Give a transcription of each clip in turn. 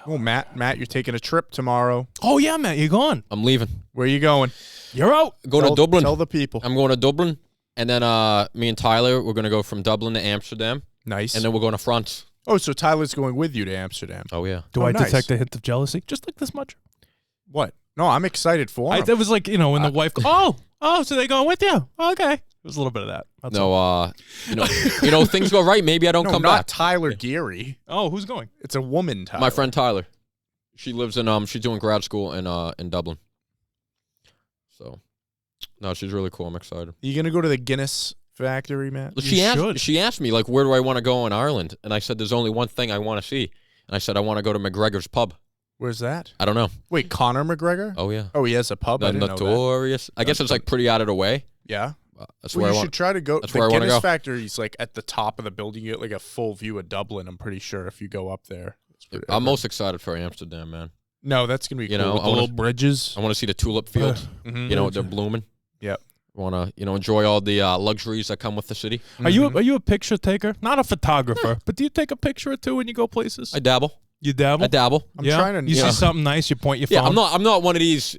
Oh, Matt, you're taking a trip tomorrow. Oh, yeah, Matt, you're going. I'm leaving. Where are you going? You're out. Going to Dublin. Tell the people. I'm going to Dublin, and then me and Tyler, we're going to go from Dublin to Amsterdam. Nice. And then we're going to France. Oh, so Tyler's going with you to Amsterdam. Oh, yeah. Do I nice. detect a hint of jealousy? Just like this much? What? No, I'm excited for him. It was like, when the wife goes, so they going with you? Okay. It was a little bit of that. That's all. Things go right. Maybe I don't come not back. Tyler Geary. Oh, who's going? It's a woman, Tyler. My friend Tyler. She lives in she's doing grad school in Dublin. So, no, she's really cool. I'm excited. You going to go to the Guinness factory, Matt? She asked me, like, where do I want to go in Ireland? And I said, there's only one thing I want to see. And I said, I want to go to McGregor's pub. Where's that? I don't know. Wait, Conor McGregor? Oh, yeah. Oh, he has a pub? The I didn't know that. Notorious. I guess it's, like, pretty out of the way. Yeah. That's well, where you I should want. try to go. That's The where I want to Guinness go. factory is, like, at the top of the building. You get, like, a full view of Dublin, I'm pretty sure, if you go up there. I'm most excited for Amsterdam, man. No, that's going to be cool. You know, With the little bridges. I want to see the tulip fields. They're blooming. Yep. I want to, enjoy all the luxuries that come with the city. Are you a picture taker? Not a photographer, but do you take a picture or two when you go places? I dabble. You dabble? I dabble. I'm trying to. You see something nice, you point your phone. Yeah, I'm not one of these.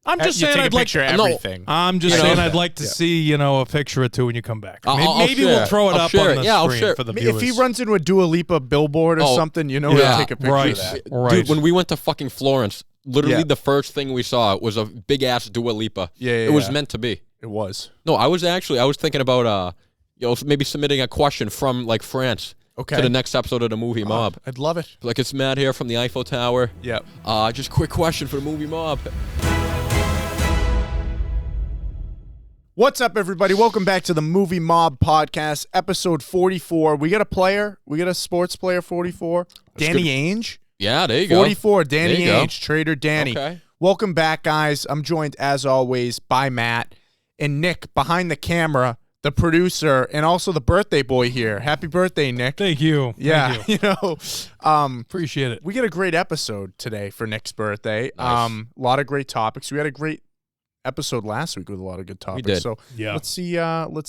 I'm just you saying take I'd a like picture of everything. I'm just saying I'd like to see, a picture or two when you come back. Maybe we'll throw it up on the screen for the viewers. If he runs into a Dua Lipa billboard or something, to take a picture of that. Right. Dude, when we went to fucking Florence, literally the first thing we saw was a big ass Dua Lipa. Yeah, it was meant to be. It was. No, I was thinking about maybe submitting a question from like France. Okay. To the next episode of the Movie Mob. I'd love it. Like, it's Matt here from the Eiffel Tower. Yep. Just quick question for the Movie Mob. What's up, everybody? Welcome back to the Movie Mob Podcast, episode 44. We got a player. We got a sports player, 44. Danny Ainge. Yeah, there you go. 44, Danny Ainge, Trader Danny. Okay. Welcome back, guys. I'm joined, as always, by Matt and Nick behind the camera, the producer, and also the birthday boy here. Happy birthday, Nick. Thank you. Yeah, Thank you. Appreciate it. We got a great episode today for Nick's birthday. Nice. A lot of great topics. We had a great episode last week with a lot of good topics. We did. So yeah. Let's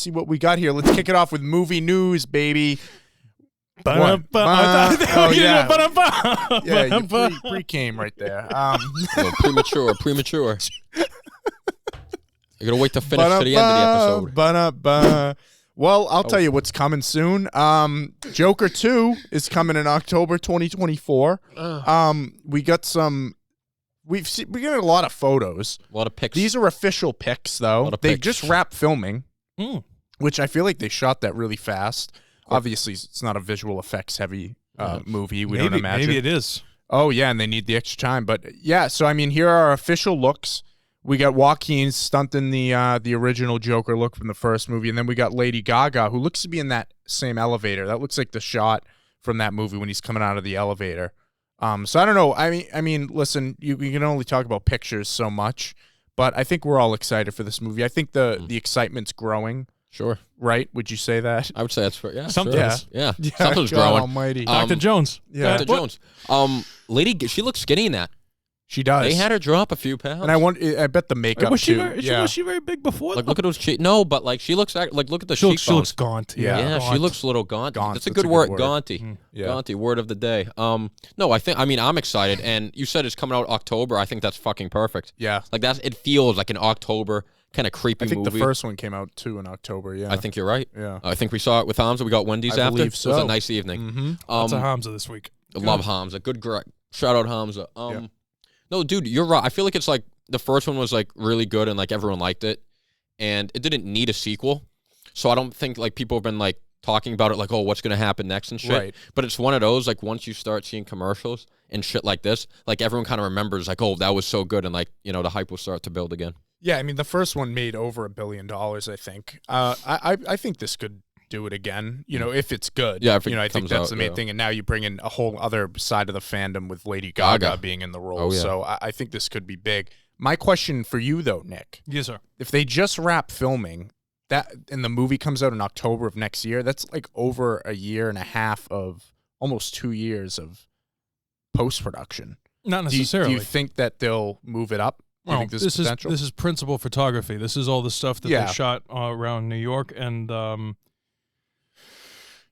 see what we got here. Let's kick it off with movie news, baby. Yeah, you pre-came right there. Premature. You're going to wait to finish to the end of the episode. Well, I'll tell you what's coming soon. Joker 2 is coming in October 2024. We got we got a lot of photos. A lot of pics. These are official pics, though. They just wrapped filming, which I feel like they shot that really fast. Cool. Obviously, it's not a visual effects heavy movie. We don't imagine. Maybe it is. Oh, yeah, and they need the extra time. But, yeah, so, I mean, here are our official looks. We got Joaquin stunting the original Joker look from the first movie, and then we got Lady Gaga, who looks to be in that same elevator. That looks like the shot from that movie when he's coming out of the elevator. So I don't know. I mean, listen, you can only talk about pictures so much, but I think we're all excited for this movie. I think the excitement's growing. Sure. Right? Would you say that? I would say that's fair. Yeah. Something. Sure. Yeah. Something's God growing. Almighty. Dr. Jones. Yeah. Dr. Jones. Lady, she looks skinny in that. She does. They had her drop a few pounds. And I bet the makeup was she too. Was she very big before? Like, look at those cheeks. No, but like she looks look at the she cheekbones. looks gaunt. Yeah. Yeah, she looks a little gaunt. That's a good word. word. Gaunty. Yeah. Gaunty, word of the day. No, I'm excited, and you said it's coming out October. I think that's fucking perfect. Yeah. Like it feels like an October kind of creepy movie. I think the first one came out too in October. Yeah. I think you're right. Yeah. I think we saw it with Hamza. We got Wendy's I after. believe so. It was a nice evening. Mm-hmm. Lots of Hamza this week. I love Hamza. Good shout out Hamza. No, dude, you're right. I feel like it's like the first one was like really good and like everyone liked it, and it didn't need a sequel. So I don't think like people have been like talking about it like, oh, what's gonna happen next and shit. Right. But it's one of those like once you start seeing commercials and shit like this, like everyone kind of remembers like, oh, that was so good, and like the hype will start to build again. Yeah, I mean the first one made over $1 billion. I think. I think this could do it again. If it's good. Yeah, I think that's the main thing. And now you bring in a whole other side of the fandom with Lady Gaga being in the role. Oh, yeah. So I think this could be big. My question for you though, Nick. Yes, sir. If they just wrap filming that and the movie comes out in October of next year, that's like over a year and a half of almost 2 years of post-production. Not necessarily. Do you think that they'll move it up? Do you think there's potential? This is principal photography. This is all the stuff that they shot around New York, and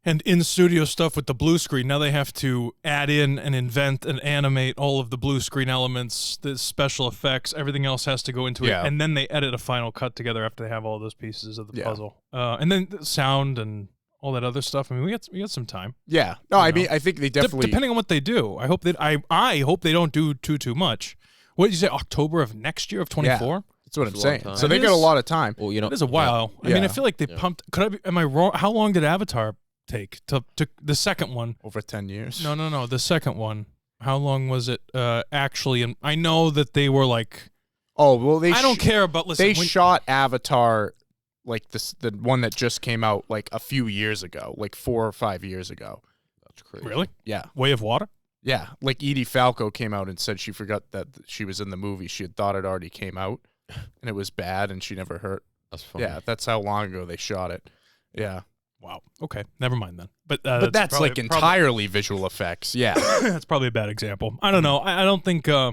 And in-studio stuff with the blue screen, now they have to add in and invent and animate all of the blue screen elements, the special effects, everything else has to go into it. And then they edit a final cut together after they have all those pieces of the puzzle. And then the sound and all that other stuff. I mean, we got some time. Yeah. No, I mean, I think they definitely... Depending on what they do. I hope that I hope they don't do too much. What did you say, October of next year, of 24? Yeah. That's what I'm saying. So they got a lot of time. Well, you know, it is a while. I mean, I feel like they pumped... Am I wrong? How long did Avatar take to the second one? Over 10 years. No, the second one, how long was it actually? And I know that they were like, oh well, I don't care about. Listen, they shot Avatar like the one that just came out like a few years ago, like 4 or 5 years ago. That's crazy. Really? Yeah. Way of Water. Yeah, like Edie Falco came out and said she forgot that she was in the movie. She had thought it already came out, and it was bad, and she never heard. That's funny. Yeah, that's how long ago they shot it. Yeah. Wow. Okay. Never mind then. But that's probably, like entirely visual effects. Yeah. That's probably a bad example. I don't know. I don't think. I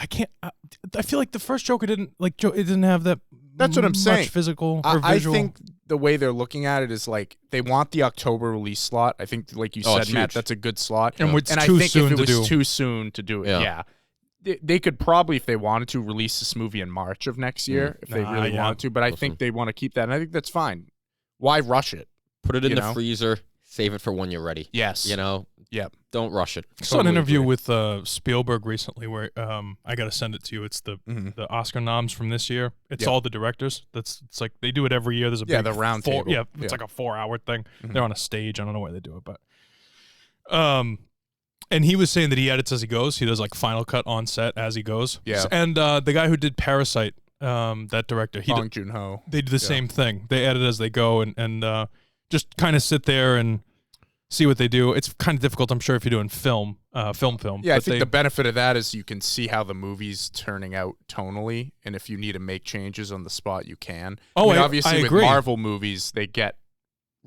can't. I feel like the first Joker didn't like. It didn't have that. That's what I'm saying. Much physical or visual. I think the way they're looking at it is like they want the October release slot. I think, like you said, Matt, that's a good slot. And I think if it was too soon to do it, they could probably, if they wanted to, release this movie in March of next year if they really wanted to. But I think they want to keep that, and I think that's fine. Why rush it? Put it in the freezer. Save it for when you're ready. Yes. You know? Yep. Don't rush it. I saw an interview with Spielberg recently where I got to send it to you. It's the Oscar noms from this year. It's all the directors. It's like they do it every year. There's a big the round table. Yeah, it's like a 4-hour thing. They're on a stage. I don't know where they do it, but and he was saying that he edits as he goes. He does like Final Cut on set as he goes. Yeah. And the guy who did Parasite, that director, Bong Joon-ho. They do the same thing. They edit as they go and just kind of sit there and see what they do. It's kind of difficult, I'm sure, if you're doing film. Yeah, I think the benefit of that is you can see how the movie's turning out tonally, and if you need to make changes on the spot, you can. Oh, I mean, obviously, I with agree. Marvel movies, they get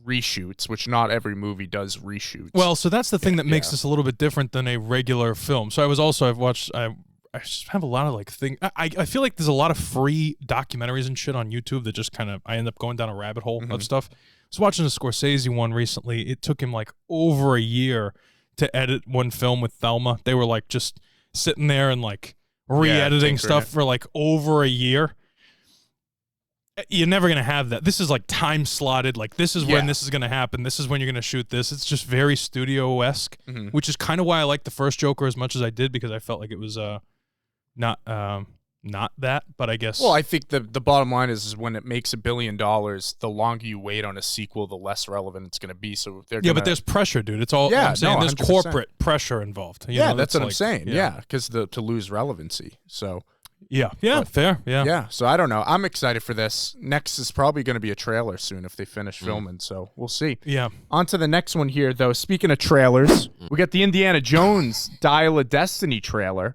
reshoots, which not every movie does reshoots. Well, so that's the thing that makes this a little bit different than a regular film. So I just have a lot of like things. I feel like there's a lot of free documentaries and shit on YouTube that just kind of, I end up going down a rabbit hole of stuff. I was watching a Scorsese one recently. It took him like over a year to edit one film with Thelma. They were like just sitting there and like re-editing stuff for like over a year. You're never going to have that. This is like time slotted. Like this is when this is going to happen. This is when you're going to shoot this. It's just very studio-esque, which is kind of why I liked the first Joker as much as I did, because I felt like it was not that, but I guess. Well, I think the bottom line is when it makes $1 billion, the longer you wait on a sequel, the less relevant it's going to be. So they're but there's pressure, dude. It's all I'm saying. There's 100%. Corporate pressure involved. You know, that's what I'm saying. Yeah, because to lose relevancy. So. Fair. Yeah. So I don't know. I'm excited for this. Next is probably going to be a trailer soon if they finish filming. So we'll see. Yeah. On to the next one here, though. Speaking of trailers, we got the Indiana Jones Dial of Destiny trailer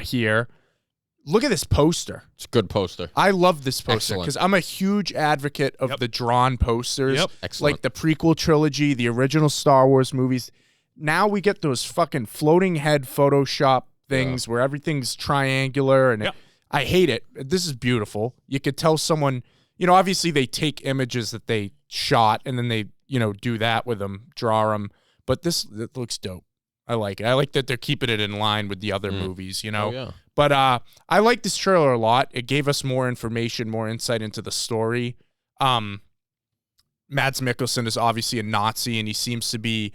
here. Look at this poster. It's a good poster. I love this poster because I'm a huge advocate of the drawn posters. Yep. Excellent. Like the prequel trilogy, the original Star Wars movies. Now we get those fucking floating head Photoshop things where everything's triangular, and I hate it. This is beautiful. You could tell someone, obviously they take images that they shot and then they, do that with them, draw them. But it looks dope. I like it. I like that they're keeping it in line with the other movies, Oh, yeah. But I like this trailer a lot. It gave us more information, more insight into the story. Mads Mikkelsen is obviously a Nazi, and he seems to be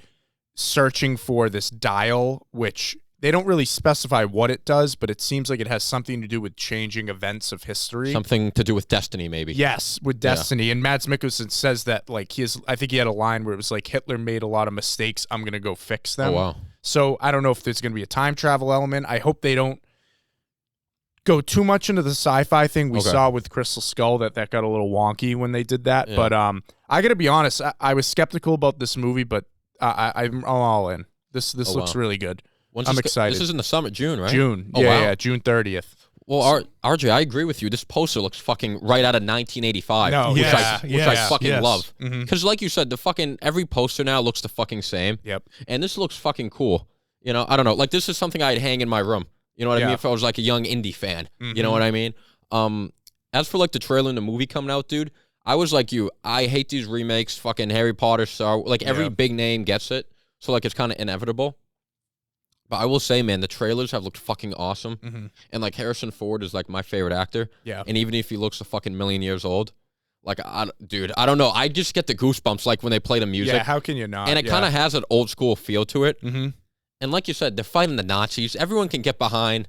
searching for this dial, which they don't really specify what it does, but it seems like it has something to do with changing events of history. Something to do with destiny, maybe. Yes, with destiny. And Mads Mikkelsen says that, like, I think he had a line where it was like, Hitler made a lot of mistakes. I'm going to go fix them. Oh, wow. So I don't know if there's going to be a time travel element. I hope they don't go too much into the sci-fi thing. We saw with Crystal Skull that got a little wonky when they did that. Yeah. But I got to be honest, I was skeptical about this movie, but I'm all in. This looks really good. I'm excited. This is in the summer, June, right? June. Oh, yeah, June 30th. Well, RJ, I agree with you. This poster looks fucking right out of 1985, which I fucking love. Because like you said, every poster now looks the fucking same. Yep. And this looks fucking cool. I don't know. Like, this is something I'd hang in my room. You know what I mean? If I was like a young indie fan. You know what I mean? As for like the trailer and the movie coming out, dude, I was like you. I hate these remakes. Fucking Harry Potter, Star Wars. Like, every big name gets it. So, like, it's kind of inevitable. But I will say, man, the trailers have looked fucking awesome. Mm-hmm. And, like, Harrison Ford is, like, my favorite actor. Yeah. And even if he looks a fucking million years old, like, dude, I don't know. I just get the goosebumps, like, when they play the music. Yeah, how can you not? And it kind of has an old school feel to it. Mm-hmm. And like you said, they're fighting the Nazis. Everyone can get behind.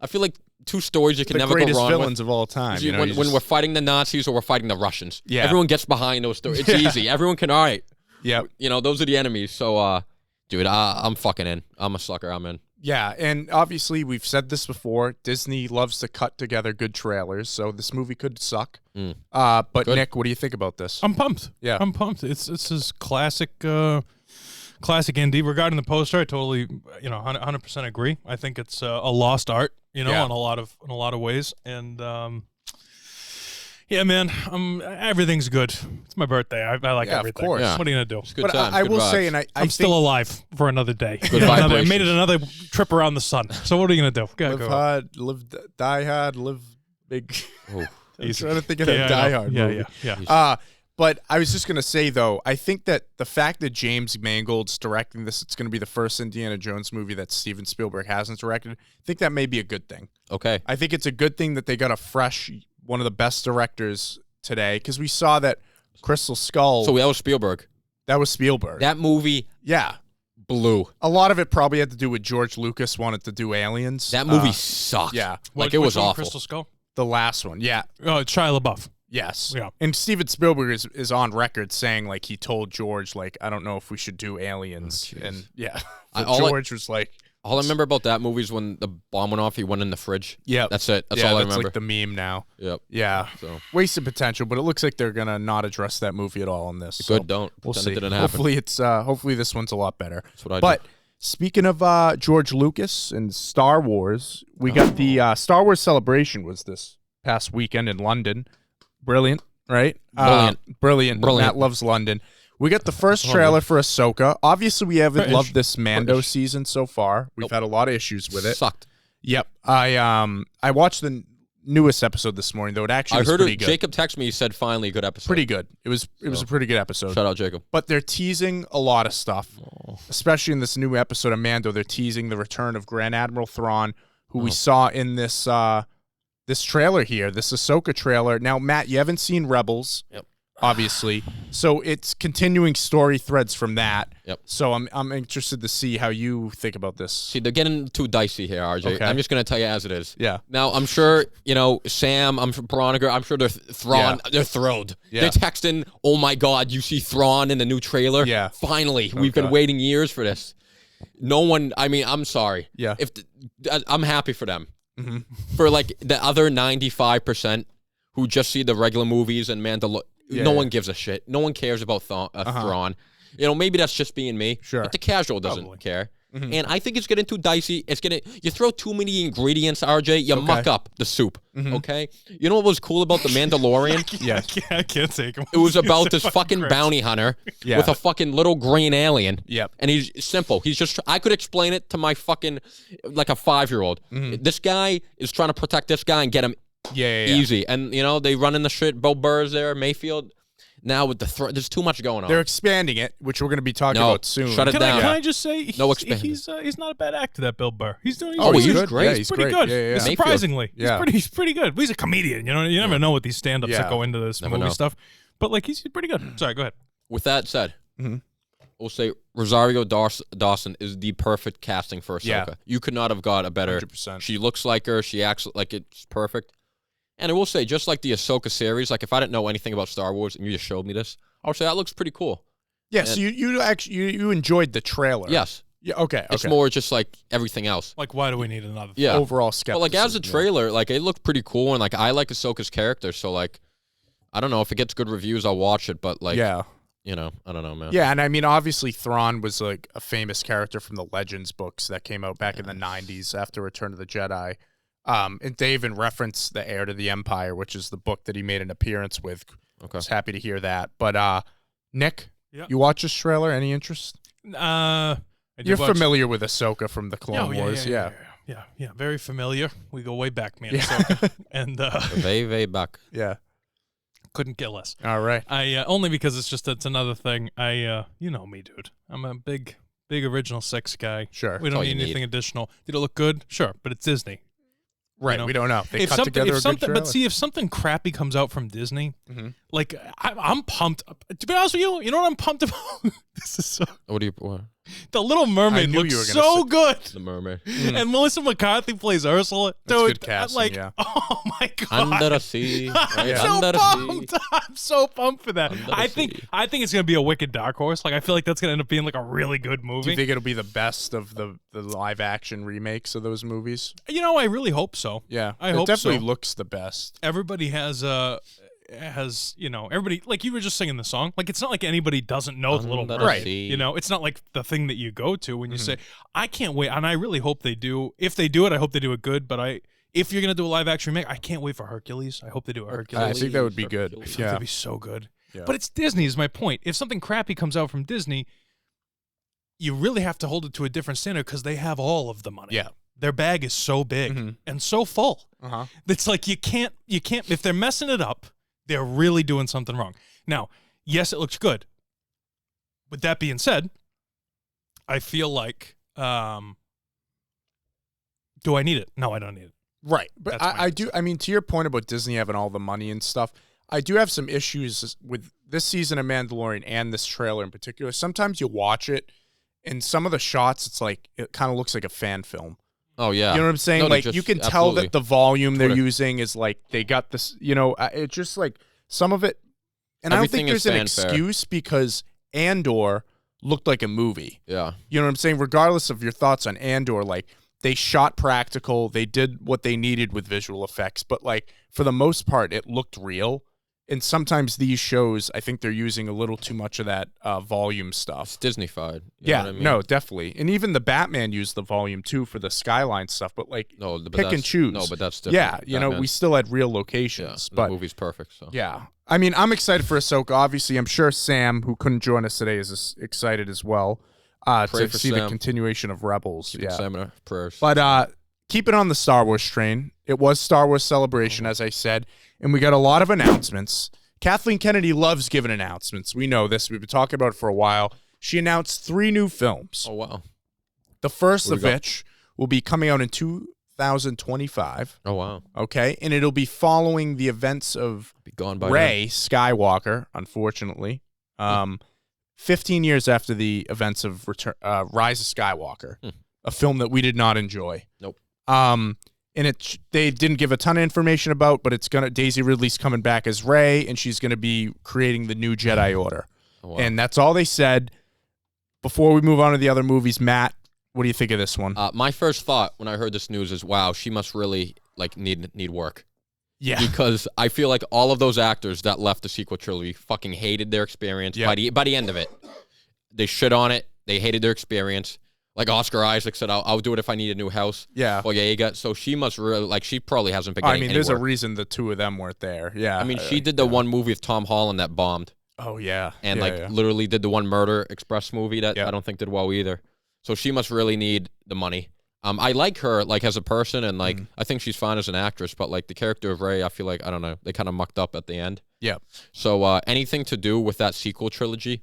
I feel like two stories you can never go wrong with. The greatest villains of all time. You know, when we're fighting the Nazis or we're fighting the Russians. Yeah. Everyone gets behind those stories. It's easy. Everyone can, all right. Yeah. You know, those are the enemies. So, dude, I'm fucking in. I'm a sucker. I'm in. Yeah, and obviously we've said this before. Disney loves to cut together good trailers, so this movie could suck. But Good. Nick, what do you think about this? I'm pumped. Yeah. I'm pumped. It's his classic indie. Regarding the poster, I totally, 100% agree. I think it's a lost art, in a lot of ways. And yeah, man, everything's good. It's my birthday. I like everything. Of course. Yeah. What are you gonna do? It's good But time. I Good will vibes. say, and I'm think still alive for another day. Good I vibrations. made it another trip around the sun. So what are you gonna do? live Go. hard, die hard, live big. Oh. I'm trying to think of that Yeah, I Die know. Hard Yeah, movie. yeah. But I was just going to say, though, I think that the fact that James Mangold's directing this, it's going to be the first Indiana Jones movie that Steven Spielberg hasn't directed. I think that may be a good thing. Okay. I think it's a good thing that they got a fresh, one of the best directors today, because we saw that Crystal Skull, So that was Spielberg. that was Spielberg. That movie Yeah. blew. A lot of it probably had to do with George Lucas wanted to do Aliens. That movie sucked. Yeah. Like, it was Which one, awful. Crystal Skull. The last one. Yeah. Oh, it's Shia LaBeouf. Yes. Yeah. And Steven Spielberg is on record saying, like, he told George, like, I don't know if we should do Aliens. Oh, And yeah. all George was like, All I remember about that movie is when the bomb went off, he went in the fridge. yeah. That's it. That's yeah, all I that's remember. like the meme now. Yep. Yeah. So Wasted potential, but it looks like they're going to not address that movie at all in this. So good. Don't we'll pretend see. it didn't happen. Hopefully this one's a lot better. That's what I But do. speaking of George Lucas and Star Wars, we got the Star Wars Celebration was this past weekend in London. Brilliant, right? Brilliant. Matt loves London. We got the first trailer for Ahsoka. Obviously, we haven't loved this Mando season so far. We've had a lot of issues with it. Sucked. Yep. I watched the newest episode this morning, though. It actually was pretty good. Jacob texted me. He said, finally, good episode. Pretty good. It was a pretty good episode. Shout out, Jacob. But they're teasing a lot of stuff, especially in this new episode of Mando. They're teasing the return of Grand Admiral Thrawn, who we saw in this this trailer here, this Ahsoka trailer. Now, Matt, you haven't seen Rebels, obviously, so it's continuing story threads from that. Yep. So I'm interested to see how you think about this. See, they're getting too dicey here, RJ. Okay. I'm just going to tell you as it is. Yeah. Now, I'm sure, Sam, I'm sure Veronica, I'm sure they're Thrawn. They're thrilled. Yeah. They're texting, oh my God, you see Thrawn in the new trailer? Yeah. Finally. We've been waiting years for this. No one, I'm sorry. Yeah. I'm happy for them. Mm-hmm. For like the other 95% who just see the regular movies and no one gives a shit. No one cares about Thrawn. Maybe that's just being me. Sure. But the casual doesn't care. Mm-hmm. And I think it's getting too dicey. You throw too many ingredients, RJ, you muck up the soup. Mm-hmm. Okay? You know what was cool about The Mandalorian? Yes. I can't take him. It was about this fucking bounty hunter with a fucking little green alien. Yep. And he's simple. I could explain it to my fucking, like a 5-year-old. Mm-hmm. This guy is trying to protect this guy and get him Yeah. easy. And, they run in the shit. Bill Burr's there, Mayfield. Now with there's too much going on. They're expanding it, which we're going to be talking about soon. Shut it down. Can I just say, No expanding. he's not a bad actor, that Bill Burr. He's doing. Oh, he's good. great. Yeah, He's pretty good. Yeah. Surprisingly, Yeah. he's pretty good. He's a comedian. You never know with these stand-ups Yeah. that go into this Never movie know. stuff. But like he's pretty good. Sorry, go ahead. With that said, Mhm. we'll say Rosario Dawson is the perfect casting for Ahsoka. Yeah. You could not have got a better. 100%. She looks like her. She acts like it's perfect. And I will say, just like the Ahsoka series, like if I didn't know anything about Star Wars and you just showed me this, I would say that looks pretty cool. Yeah, so you actually you enjoyed the trailer. Yes. Yeah, okay. It's more just like everything else. Like, why do we need another? Yeah. overall But skepticism. like as a trailer, like it looked pretty cool, and like I like Ahsoka's character, so like I don't know if it gets good reviews, I'll watch it. But like, yeah. I don't know, man. Yeah, and I mean, obviously, Thrawn was like a famous character from the Legends books that came out back in the 90s after Return of the Jedi. And they even referenced The Heir to the Empire, which is the book that he made an appearance with. Okay. I was happy to hear that. But Nick, Yeah. you watch this trailer? Any interest? I did You're watch- familiar with Ahsoka from the Clone Wars, yeah. Very familiar. We go way back, man. Yeah. Ahsoka. And Way back. Yeah. Couldn't get less. All right. I only because it's another thing. You know me, dude. I'm a big original 6 guy. Sure. We don't all need you anything additional. Did it look good? Sure, but it's Disney. Right. You know? We don't know. They If cut something, together if a something, good but trailer. see, if something crappy comes out from Disney, Mhm. like I'm pumped. To be honest with you, you know what I'm pumped about? This is so. What do you? What? The Little Mermaid knew looks you were gonna so say- good. The mermaid. And Melissa McCarthy plays Ursula. That's Dude, good casting, like, yeah. oh my god. Under the sea. Right? I'm so Under the pumped. sea. I'm so pumped for that. Under the I think sea. it's gonna be a wicked dark horse. Like I feel like that's gonna end up being like a really good Do movie. you think it'll be the best of the live action remakes of those movies? I really hope so. Yeah. I it hope definitely so. looks the best. Everybody has everybody, like you were just singing the song. Like it's not like anybody doesn't know the Little Under Mermaid. the sea. It's not like the thing that you go to when you say, I can't wait. And I really hope they do. If they do it, I hope they do it good. But if you're gonna do a live action remake, I can't wait for Hercules. I hope they do a I Hercules. think that would be good. Hercules. That'd Yeah. be so good. Yeah. But it's Disney is my point. If something crappy comes out from Disney, you really have to hold it to a different standard because they have all of the money. Yeah. Their bag is so big and so full. Uh-huh. It's like you can't if they're messing it up, they're really doing something wrong. Now, yes, it looks good. With that being said, I feel like do I need it? No, I don't need it. Right. But That's my I do. I mean, to your point about Disney having all the money and stuff, I do have some issues with this season of Mandalorian and this trailer in particular. Sometimes you watch it and some of the shots, it's like, it kind of looks like a fan film. Oh yeah. You know what I'm saying? No, they like, you just- can tell absolutely. that the volume they're Twitter. using is like, they got this, it's just like some of it. And I don't think Everything is there's an fanfare. excuse because Andor looked like a movie. Yeah. You know what I'm saying? Regardless of your thoughts on Andor, like, they shot practical, they did what they needed with visual effects, but like for the most part, it looked real. And sometimes these shows, I think they're using a little too much of that volume stuff. It's Disney-fied. You Yeah, know what I mean? no, definitely. And even the Batman used the volume too for the skyline stuff, but like No, but pick and that's- choose. No, but that's different. yeah, Batman. we still had real Yeah, locations. the But movie's perfect. So yeah, I mean, I'm excited for Ahsoka. Obviously, I'm sure Sam, who couldn't join us today, is excited as well Pray to for see the Sam. continuation of Rebels. keeping Yeah. Sam in our prayers. But keep it on the Star Wars train. It was Star Wars Celebration, as I said, and we got a lot of announcements. Kathleen Kennedy loves giving announcements. We know this. We've been talking about it for a while. She announced 3 new films. Oh wow. The first What of do we got? which will be coming out in 2025. Oh wow. Okay, and it'll be following the events of Be gone by Rey Skywalker, unfortunately. 15 years after the events of Rise of Skywalker, a film that we did not enjoy. Nope. And they didn't give a ton of information about, but Daisy Ridley's coming back as Rey, and she's gonna be creating the new Jedi Order. Oh, wow. And that's all they said. Before we move on to the other movies, Matt, what do you think of this one? My first thought when I heard this news is, wow, she must really like need work. Yeah. Because I feel like all of those actors that left the sequel trilogy fucking hated their experience. Yeah. By the end of it, they shit on it. They hated their experience. Like Oscar Isaac said, I'll do it if I need a new house. Yeah. Well, yeah, so she must really she probably hasn't been I getting mean, any there's a work. reason the two of them weren't there. Yeah. I mean, she did the one movie with Tom Holland that bombed, Oh, yeah. and Yeah. literally did the one Murder Express movie that Yeah. I don't think did well either. So she must really need the money. I like her as a person, and I think she's fine as an actress, but the character of Rey, I feel like, I don't know, they kind of mucked up at the end. Yeah. So anything to do with that sequel trilogy,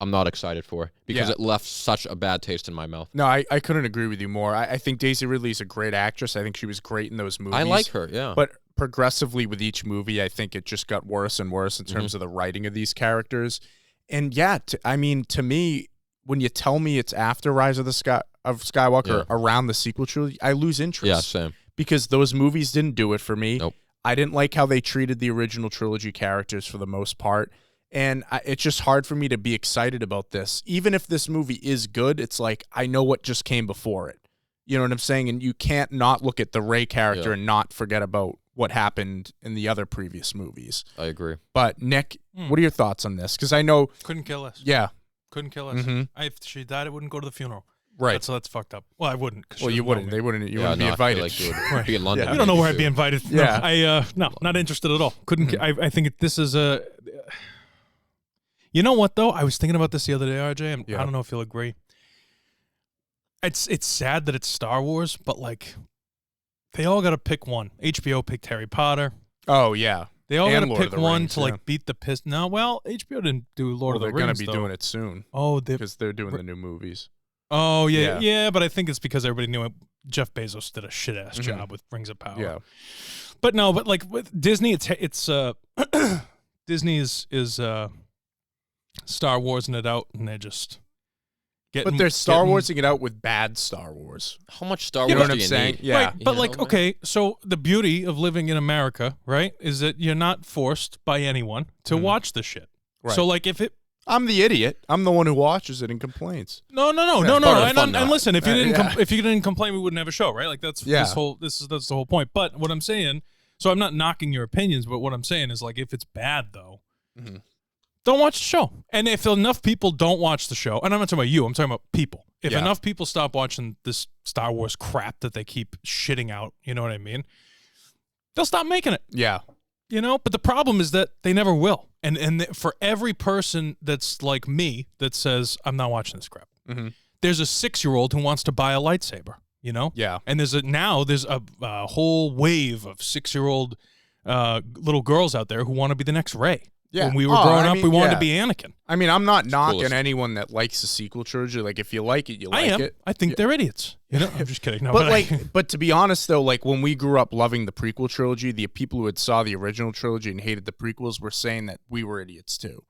I'm not excited for because Yeah. it left such a bad taste in my mouth. No, I couldn't agree with you more. I think Daisy Ridley's a great actress. I think she was great in those movies. I like her, yeah. But progressively with each movie, I think it just got worse and worse in Mm-hmm. terms of the writing of these characters. And yeah, to me, when you tell me it's after Rise of Skywalker, Yeah. around the sequel trilogy, I lose interest. Yeah, same. Because those movies didn't do it for me. Nope. I didn't like how they treated the original trilogy characters for the most part. And it's just hard for me to be excited about this. Even if this movie is good, it's like, I know what just came before it. You know what I'm saying? And you can't not look at the Rey character Yeah. and not forget about what happened in the other previous movies. I agree. But Nick, what are your thoughts on this? Because I know, Couldn't kill us. yeah, Couldn't kill us. Mhm. If she died, I wouldn't go to the funeral. right. So that's fucked up. Well, I wouldn't. 'Cause she Well, you doesn't know wouldn't. me. They wouldn't. You Yeah, wouldn't no, be I feel invited. like you would Right. be in London. Yeah. You don't know maybe where I'd too. be invited. Yeah. No, not interested at all. Couldn't. I think this is a. You know what though? I was thinking about this the other day, RJ, and Yeah. I don't know if you'll agree. It's sad that it's Star Wars, but they all got to pick one. HBO picked Harry Potter. Oh, yeah. They all And got to Lord of pick the one Rings, to like beat the piss. No, well, HBO didn't do Lord of the they're Rings. They're going to be doing it soon. Oh, because they're doing the new movies. Oh yeah. But I think it's because everybody knew it. Jeff Bezos did a shit ass job with Rings of Power. Yeah, but no, but like with Disney, it's Disney is Star Warsing it out, and they're just getting. but they're Star Warsing it out with bad Star Wars. How much Star You know Wars what do I'm you saying? need? Yeah. Right, but like, okay, so the beauty of living in America, right, is that you're not forced by anyone to watch the shit. Right. So like, if it. I'm the idiot. I'm the one who watches it and complains. No. part of the fun, And listen, if you didn't yeah. if you didn't complain, we wouldn't have a show, right? Like that's that's the whole point. But what I'm saying, so I'm not knocking your opinions, but what I'm saying is like if it's bad though, don't watch the show. And if enough people don't watch the show, and I'm not talking about you, I'm talking about people. If enough people stop watching this Star Wars crap that they keep shitting out, you know what I mean? They'll stop making it. Yeah. You know, but the problem is that they never will. And for every person that's like me that says, I'm not watching this crap, there's a 6-year-old who wants to buy a lightsaber, you know? Yeah. And there's a whole wave of 6-year-old little girls out there who want to be the next Rey. Yeah. When we were growing up, we wanted to be Anakin. I mean, I'm not knocking coolest. anyone that likes the sequel trilogy. Like, if you like it, you like I am. it. I think they're idiots. You know, I'm just kidding. No, But like, but to be honest though, like when we grew up loving the prequel trilogy, the people who had saw the original trilogy and hated the prequels were saying that we were idiots too.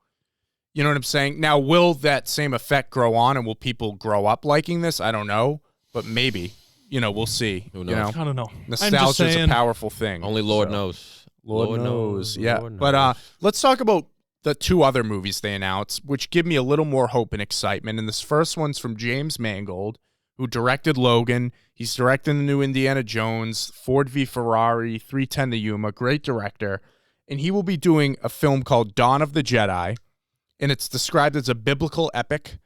You know what I'm saying? Now, will that same effect grow on, and will people grow up liking this? I don't know, but maybe. You know, we'll see. Who knows? You know, I don't know. nostalgia is a powerful thing. Only Lord So, knows. Lord knows. Yeah. Lord But knows. let's talk about the 2 other movies they announced, which give me a little more hope and excitement. And this first one's from James Mangold, who directed Logan. He's directing the new Indiana Jones, Ford v Ferrari, 310 to Yuma. Great director. And he will be doing a film called Dawn of the Jedi. And it's described as a biblical epic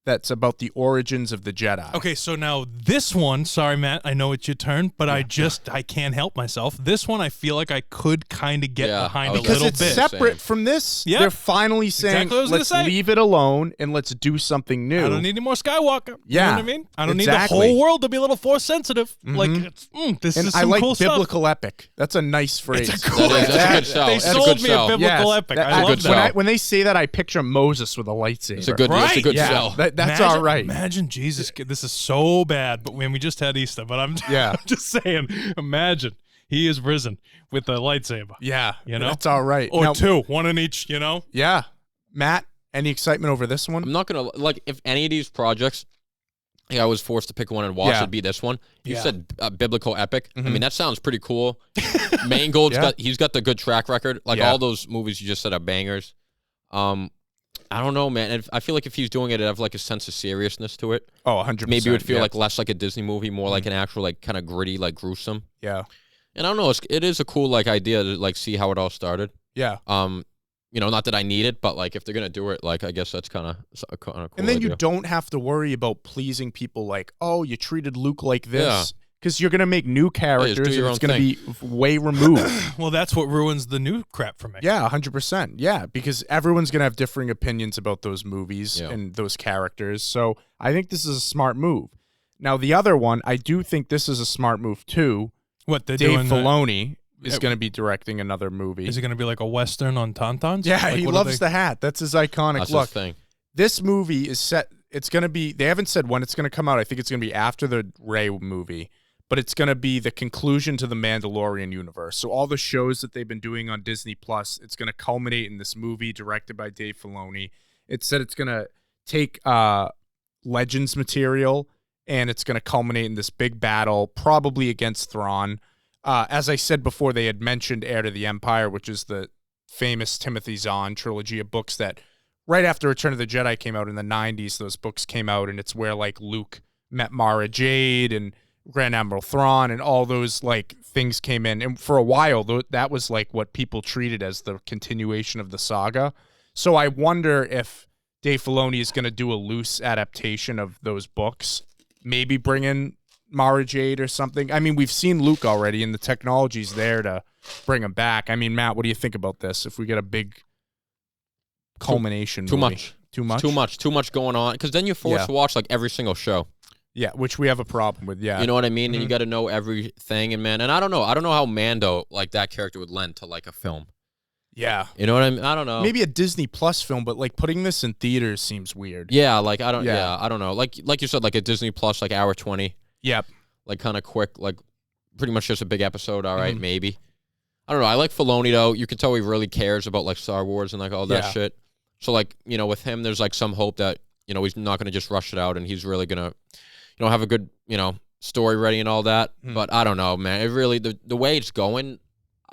that's about the origins of the Jedi. Okay, so now this one, sorry, Matt, I know it's your turn, but I can't help myself. This one, I feel like I could kind of get behind a Because little it's bit. separate from this. Yep. They're finally saying, Exactly what I was gonna let's say. leave it alone and let's do something new. I don't need any more Skywalker. Yeah, You know what I mean? I don't exactly. need the whole world to be a little force sensitive. Like, this And is I some like cool biblical epic. That's a nice phrase. It's a cool That's a good sell. They That's a sold good me sell. a biblical Yes, epic. that- I a good love sell. that. When they say that, I picture Moses with a lightsaber. It's a good. It's a Right. good Yeah, sell. that's Imagine- all right. Imagine Jesus. This is so bad, but when we just had Easter, but I'm Yeah. I'm just saying. Imagine he is risen with a lightsaber. Yeah, You know? that's all right. Or Now- 2, one in each. You know. Yeah, Matt, any excitement over this one? I'm not gonna like if any of these projects. I was forced to pick one and watch. Yeah. It'd be this one. You Yeah. said biblical epic. I mean, that sounds pretty cool. Mangold's he's got the good track record. Like all those movies you just said are bangers. I don't know, man. I feel like if he's doing it, it'd have like a sense of seriousness to it. Oh, 100%. Maybe it would feel like less like a Disney movie, more like an actual like kind of gritty, like gruesome. Yeah, And I don't know, it is a cool like idea to like see how it all started. yeah. You know, not that I need it, but like if they're gonna do it, like I guess that's kind of a cool. And then you idea. don't have to worry about pleasing people like, oh, you treated Luke like this. Because you're going to make new characters and your it's own going to be way removed. Well, that's what ruins the new crap for me. Yeah, 100%. Yeah, because everyone's going to have differing opinions about those movies and those characters. So I think this is a smart move. Now, the other one, I do think this is a smart move too. What they're Dave doing? Filoni is going to be directing another movie. Is it going to be like a Western on Tauntauns? Yeah, Like, he what are loves they- the hat. That's his iconic That's look. his thing. This movie is set. It's going to be. They haven't said when it's going to come out. I think it's going to be after the Rey movie, but it's going to be the conclusion to the Mandalorian universe. So all the shows that they've been doing on Disney Plus, it's going to culminate in this movie directed by Dave Filoni. It said it's going to take Legends material and it's going to culminate in this big battle, probably against Thrawn. As I said before, they had mentioned Heir to the Empire, which is the famous Timothy Zahn trilogy of books that right after Return of the Jedi came out in the 90s, those books came out, and it's where like Luke met Mara Jade and Grand Admiral Thrawn and all those like things came in. And for a while, that was like what people treated as the continuation of the saga. So I wonder if Dave Filoni is going to do a loose adaptation of those books, maybe bring in Mara Jade or something. I mean, we've seen Luke already, and the technology's there to bring him back. I mean, Matt, what do you think about this? If we get a big culmination, Too movie? much. Too much going on. Because then you're forced to watch like every single show. Yeah, which we have a problem with. Yeah, You know what I mean? And you got to know everything. And man, and I don't know how Mando like that character would lend to like a film. Yeah. You know what I mean? I don't know. Maybe a Disney Plus film, but like putting this in theaters seems weird. Yeah, like I don't. Yeah, I don't know. Like you said, like a Disney Plus, like hour 20. Yep. Like kind of quick, like pretty much just a big episode. All right, maybe. I don't know. I like Filoni though. You can tell he really cares about like Star Wars and like all that shit. So like with him, there's like some hope that he's not gonna just rush it out and he's really gonna have a good story ready and all that. But I don't know, man. It really the way it's going.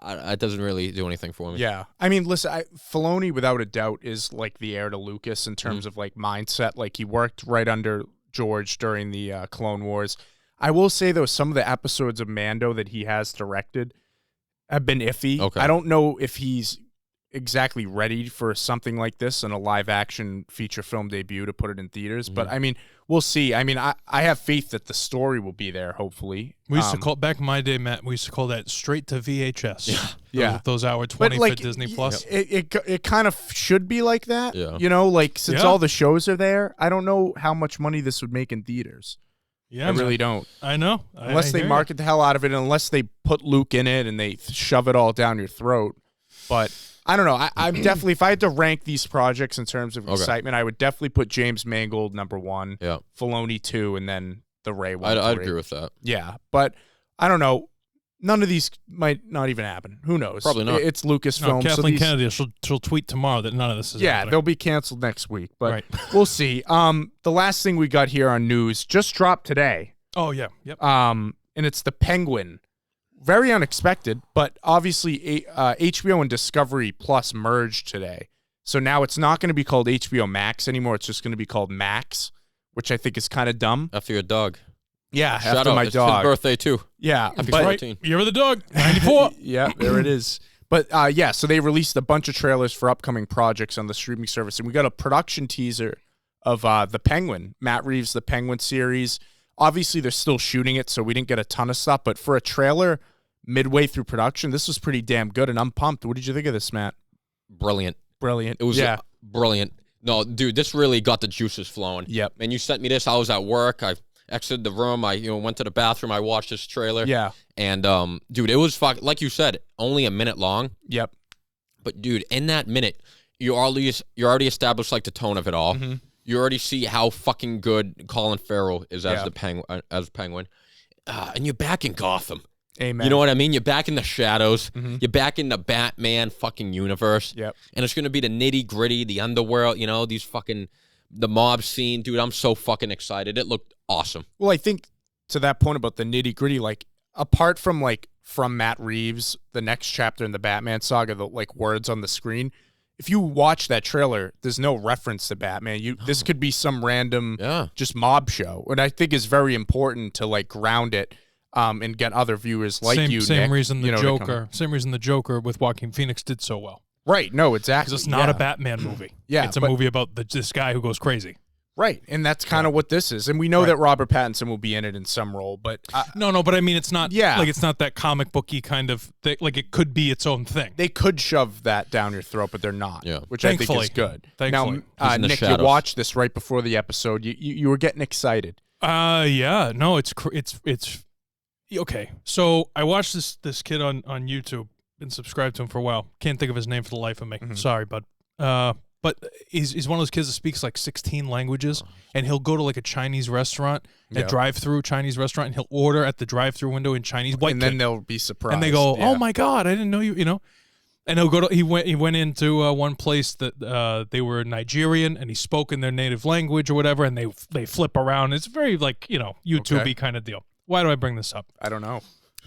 It doesn't really do anything for me. Yeah. I mean, listen, Filoni, without a doubt, is like the heir to Lucas in terms of like mindset. Like he worked right under George during the Clone Wars. I will say, though, some of the episodes of Mando that he has directed have been iffy. Okay. I don't know if he's exactly ready for something like this in a live-action feature film debut to put it in theaters. But, I mean, we'll see. I mean, I have faith that the story will be there, hopefully. We used to call, back in my day, Matt, we used to call that straight to VHS. Yeah. Those hour 20 like, for Disney Plus. It kind of should be like that. Yeah. Like, since all the shows are there, I don't know how much money this would make in theaters. Yeah, I really don't. I know. Unless they market the hell out of it, unless they put Luke in it and they shove it all down your throat. But I don't know. I'm definitely, if I had to rank these projects in terms of excitement, I would definitely put James Mangold #1, Filoni 2, and then the Ray one. I'd agree with that. Yeah, but I don't know. None of these might not even happen. Who knows? Probably not. It's Lucasfilm. Kathleen Kennedy, she'll tweet tomorrow that none of this is happening. They'll be canceled next week, but right. We'll see. The last thing we got here on news just dropped today. Oh, yeah. Yep. And it's The Penguin. Very unexpected, but obviously HBO and Discovery Plus merged today. So now it's not going to be called HBO Max anymore. It's just going to be called Max, which I think is kind of dumb. After your dog. Yeah, Shout after out. my It's dog. his birthday, too. Yeah. Happy but, 14. Year of the dog, 94. Yeah, there it is. But so they released a bunch of trailers for upcoming projects on the streaming service, and we got a production teaser of The Penguin, Matt Reeves' The Penguin series. Obviously, they're still shooting it, so we didn't get a ton of stuff. But for a trailer midway through production, this was pretty damn good, and I'm pumped. What did you think of this, Matt? Brilliant. Brilliant. It was brilliant. No, dude, this really got the juices flowing. Yep. Man, you sent me this. I was at work. I exited the room. I went to the bathroom. I watched this trailer. Yeah. And dude, it was like you said, only a minute long. Yep. But dude, in that minute, you already established like the tone of it all. Mm-hmm. You already see how fucking good Colin Farrell is as the Penguin, and you're back in Gotham. Amen. You know what I mean? You're back in the shadows. Mm-hmm. You're back in the Batman fucking universe. Yep. And it's gonna be the nitty gritty, the underworld. These fucking the mob scene, dude. I'm so fucking excited. It looked awesome. Well, I think to that point about the nitty gritty, like apart from from Matt Reeves, the next chapter in the Batman saga, the words on the screen. If you watch that trailer, there's no reference to Batman. This could be some random just mob show, and I think is very important to ground it and get other viewers like you. Same Nick, reason the Joker with Joaquin Phoenix did so well. Right? No, exactly. Because it's not a Batman movie. It's a movie about this guy who goes crazy. Right, and that's kind of what this is. And we know that Robert Pattinson will be in it in some role, but... No, but I mean, it's not it's not that comic booky kind of thing. Like, it could be its own thing. They could shove that down your throat, but they're not, which Thankfully. I think is good. Thankfully. Now, Nick, you watched this right before the episode. You were getting excited. Yeah. No, it's okay. So I watched this kid on YouTube, been subscribed to him for a while. Can't think of his name for the life of me. Mm-hmm. Sorry, bud. But he's one of those kids that speaks 16 languages, and he'll go to a Chinese restaurant, a drive-through Chinese restaurant, and he'll order at the drive-through window in Chinese. And then they'll be surprised. And they go, "Oh my God, I didn't know you." And he'll go to he went into one place that they were Nigerian, and he spoke in their native language or whatever, and they flip around. It's very YouTube-y kind of deal. Why do I bring this up? I don't know.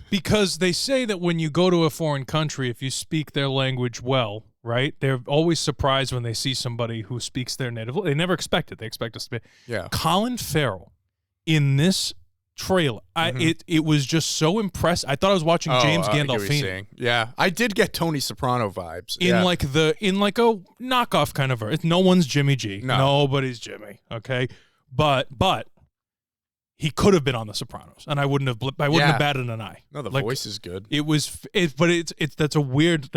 Because they say that when you go to a foreign country, if you speak their language well, right, they're always surprised when they see somebody who speaks their native. They never expect it. They expect us to be. Yeah. Colin Farrell in this trailer, it was just so impressive. I thought I was watching James Gandolfini. Yeah, I did get Tony Soprano vibes in a knockoff kind of version. No one's Jimmy G. No. Nobody's Jimmy. Okay, but. He could have been on The Sopranos, and I wouldn't have batted an eye. No, the voice is good. That's weird.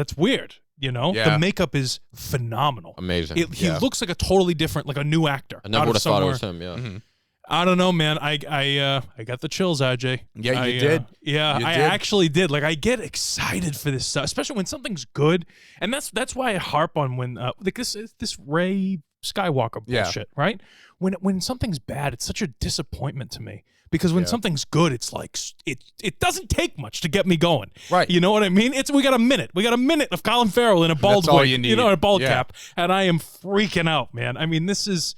The makeup is phenomenal. Amazing. He looks like a totally different, like a new actor. I never would have thought it was him. Yeah. I don't know, man. I got the chills, RJ. Yeah, you did. Yeah, You I did. actually did. Like, I get excited for this stuff, especially when something's good, and that's why I harp on when like this Rey Skywalker bullshit, right? When something's bad, it's such a disappointment to me because when something's good, it's like it doesn't take much to get me going, Right. You know what I mean? We got a minute of Colin Farrell in a bald That's all wig, you need. in a bald Yeah. cap, and I am freaking out, man. I mean, this is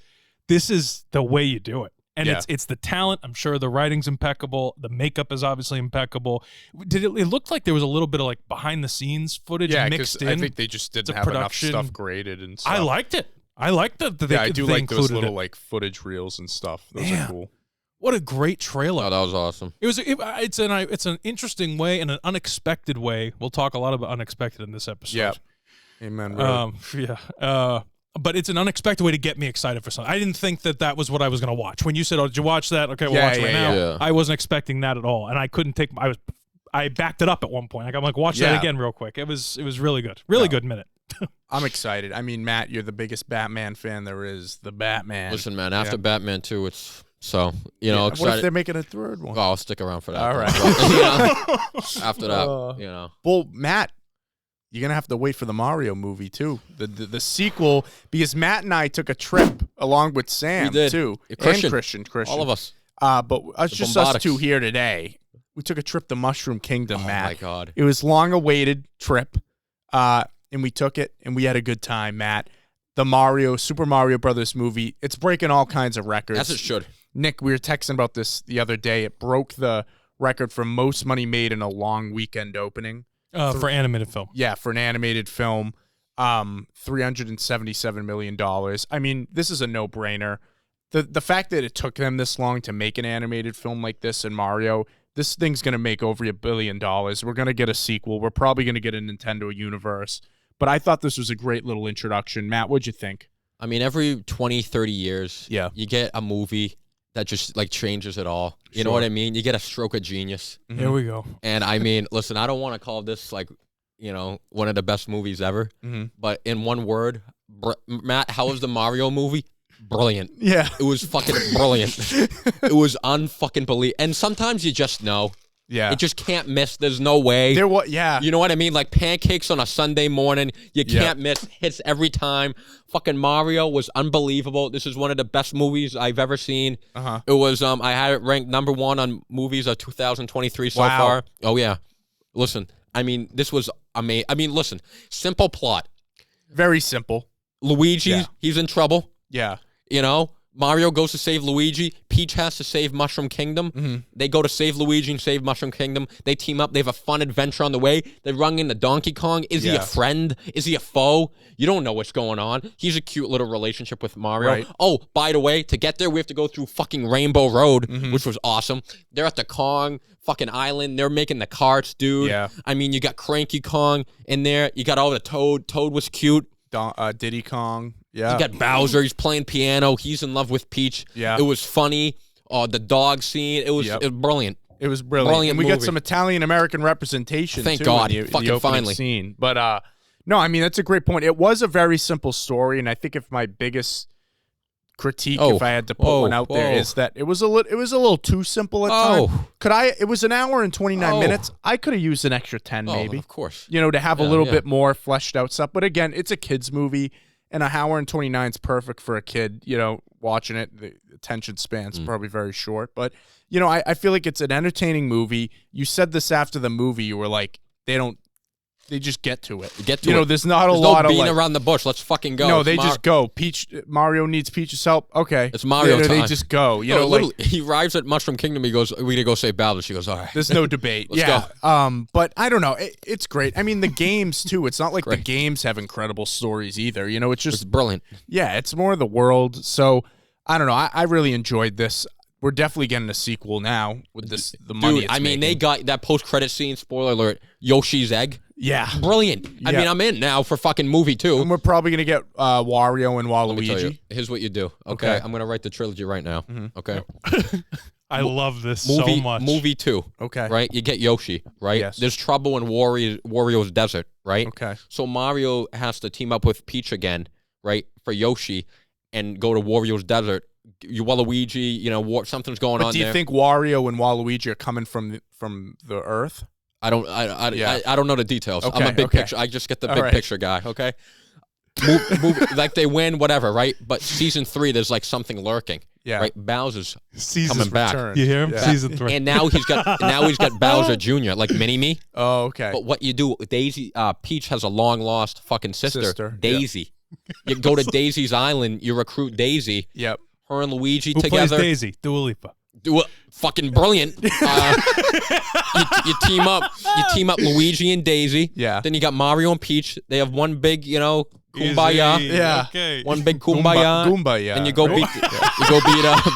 the way you do it. And it's the talent. I'm sure the writing's impeccable. The makeup is obviously impeccable. It looked like there was a little bit of like behind the scenes footage mixed in. I think they just didn't have production. enough stuff graded and stuff. I liked it. I liked that. I do like those little it. like footage reels and stuff. Those Yeah. are cool. What a great trailer! Oh, that was awesome. It's an interesting way and an unexpected way. We'll talk a lot about unexpected in this episode. Yeah. Amen. Really. But it's an unexpected way to get me excited for something. I didn't think that was what I was going to watch. When you said, "Oh, did you watch that?" Okay, we'll watch it right now. Yeah. I wasn't expecting that at all, and I couldn't take. I backed it up at one point. I'm like, watch that again real quick. It was really good. Really good minute. I'm excited. I mean, Matt, you're the biggest Batman fan there is. The Batman. Listen, man, after Batman 2, it's so, excited. What if they're making a third one? Well, I'll stick around for that. All right. But, after that, Well, Matt, you're gonna have to wait for the Mario movie too, the sequel, because Matt and I took a trip along with Sam We did. too, Christian. and Christian, all of us. But us The just us Bombardics. two here today. We took a trip to Mushroom Kingdom, Oh, Matt. my God. It was long-awaited trip, and we took it, and we had a good time, Matt. The Super Mario Brothers movie, it's breaking all kinds of records. As it should. Nick, we were texting about this the other day. It broke the record for most money made in a long weekend opening. For animated film. Yeah, for an animated film, $377 million. I mean, this is a no-brainer. The fact that it took them this long to make an animated film like this in Mario, this thing's going to make over $1 billion. We're going to get a sequel. We're probably going to get a Nintendo universe. But I thought this was a great little introduction. Matt, what'd you think? I mean, every 20, 30 years, you get a movie that just, like, changes it all. You know what I mean? You get a stroke of genius. Mm-hmm. Here we go. And, I mean, listen, I don't want to call this, like, one of the best movies ever. But in one word, Matt, how was the Mario movie? Brilliant. Yeah. It was fucking brilliant. It was unfucking believable. And sometimes you just know. Yeah. It just can't miss. There's no way. Yeah. You know what I mean? Like pancakes on a Sunday morning. You can't miss. Hits every time. Fucking Mario was unbelievable. This is one of the best movies I've ever seen. It was, I had it ranked number 1 on movies of 2023 so far. Oh, yeah. Listen, I mean, this was amazing. I mean, listen, simple plot. Very simple. Luigi, he's in trouble. Yeah. Mario goes to save Luigi. Peach has to save Mushroom Kingdom. They go to save Luigi and save Mushroom Kingdom. They team up. They have a fun adventure on the way. They run into Donkey Kong. Is he a friend? Is he a foe? You don't know what's going on. He's a cute little relationship with Mario. Right. Oh, by the way, to get there, we have to go through fucking Rainbow Road, which was awesome. They're at the Kong fucking island. They're making the carts, dude. Yeah. I mean, you got Cranky Kong in there. You got all the Toad. Toad was cute. Diddy Kong. Yeah. You got Bowser. He's playing piano. He's in love with Peach. Yeah. It was funny. The dog scene. It was brilliant. It was brilliant. Brilliant And we got movie. some Italian-American representation, Thank too, God. in the Fucking opening finally. scene. But, no, I mean, that's a great point. It was a very simple story, and I think if my biggest critique, if I had to put one out there, is that it was a little too simple at times. It was an hour and 29 minutes. I could have used an extra 10 maybe. Of course. To have a little bit more fleshed out stuff. But again, it's a kid's movie, and an hour and 29 is perfect for a kid, watching it. The attention span's probably very short. But, I feel like it's an entertaining movie. You said this after the movie. You were like, they just get to it. Get to it. There's not There's a lot no of beating around the bush. Let's fucking go. No, It's they just go. Mario needs Peach's help. Okay. It's Mario They time. just go. Literally, he arrives at Mushroom Kingdom. He goes, "We gotta go save Bowser." She goes, "All right." There's no debate. Let's go. But I don't know. It's great. I mean, the games too. It's not like the games have incredible stories either. It's just It's brilliant. Yeah, it's more the world. So I don't know. I really enjoyed this. We're definitely getting a sequel now with the money. Dude, I mean, they got that post-credit scene. Spoiler alert: Yoshi's egg. Yeah, Brilliant. I mean, I'm in now for fucking movie 2. And we're probably gonna get Wario and Let me tell you, Waluigi. here's what you do. Okay, I'm gonna write the trilogy right now. Okay, I love this movie, so much. Movie 2. Okay. Right, you get Yoshi. Right. Yes. There's trouble in Wario's desert. Right. Okay. So Mario has to team up with Peach again. Right, for Yoshi, and go to Wario's desert. Waluigi, something's going But on do you there. think Wario and Waluigi are coming from the Earth? I don't know the details. I'm a big picture. I just get the big picture guy. Okay. Move, like they win, whatever, right? But season 3, there's like something lurking. Yeah. Right. Bowser's Season's coming back. return. You hear him? Yeah. Season 3. And now he's got Bowser Jr. like Mini-Me. Oh, okay. But what you do, Daisy, Peach has a long lost fucking sister Daisy. You go to Daisy's island. You recruit Daisy. Yep. Her and Luigi Who together. plays Daisy? Dua Lipa. Do it fucking brilliant. You team up. You team up Luigi and Daisy. Yeah. Then you got Mario and Peach. They have one big, kumbaya. Easy. Yeah. Okay. One big kumbaya. Goomba, yeah. And you go beat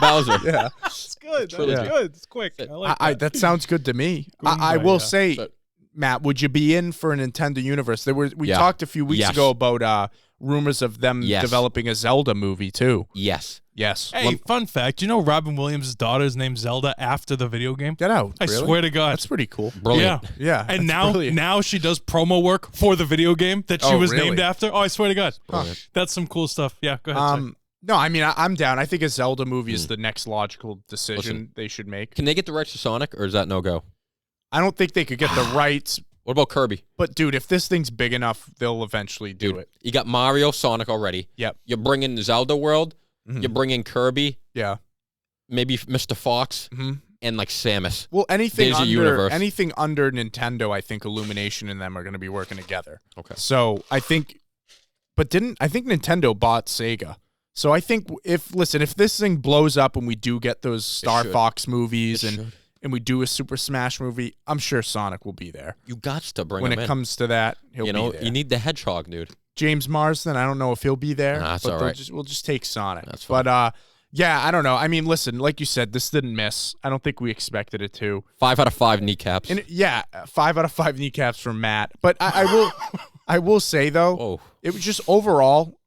Bowser. Yeah. It's good. Trilogy. That's good. It's quick. I like That sounds good to me. I Goomba, will yeah. say, So- Matt, would you be in for a Nintendo universe? We Yeah. talked a few weeks Yes. ago about rumors of them Yes. developing a Zelda movie too. Yes. Yes. Hey, fun fact. You know Robin Williams' daughter is named Zelda after the video game? Get out. I Really? swear to God. That's pretty cool. Brilliant. Yeah. And that's brilliant. now she does promo work for the video game that she Oh, was really? named after. Oh, I swear to God. Brilliant. That's some cool stuff. Yeah, go ahead. Zach. No, I mean I'm down. I think a Zelda movie is the next logical decision Listen. they should make. Can they get the rights to Sonic, or is that no go? I don't think they could get the rights, What about Kirby? but dude, if this thing's big enough, they'll eventually do it. You got Mario, Sonic already. Yep. You bring in the Zelda world. Mhm. You bring in Kirby, Yeah. maybe Mr. Fox, hmm and like Samus. Well, anything There's your universe. anything under Nintendo, I think Illumination and them are going to be working together. Okay. So I think, I think Nintendo bought Sega. So I think if this thing blows up and we do get those Star should. Fox movies It and should. and we do a Super Smash movie, I'm sure Sonic will be there. You got to bring When him it in. comes to that, he'll be there. You need the hedgehog, dude. James Marsden, I don't know if he'll be there. Nah, that's but all they'll right. we'll just take Sonic. That's fine. But yeah, I don't know. I mean, listen, like you said, this didn't miss. I don't think we expected it to. 5 out of 5 kneecaps. And yeah, 5 out of 5 kneecaps from Matt. But I will say though, Whoa. it was just overall,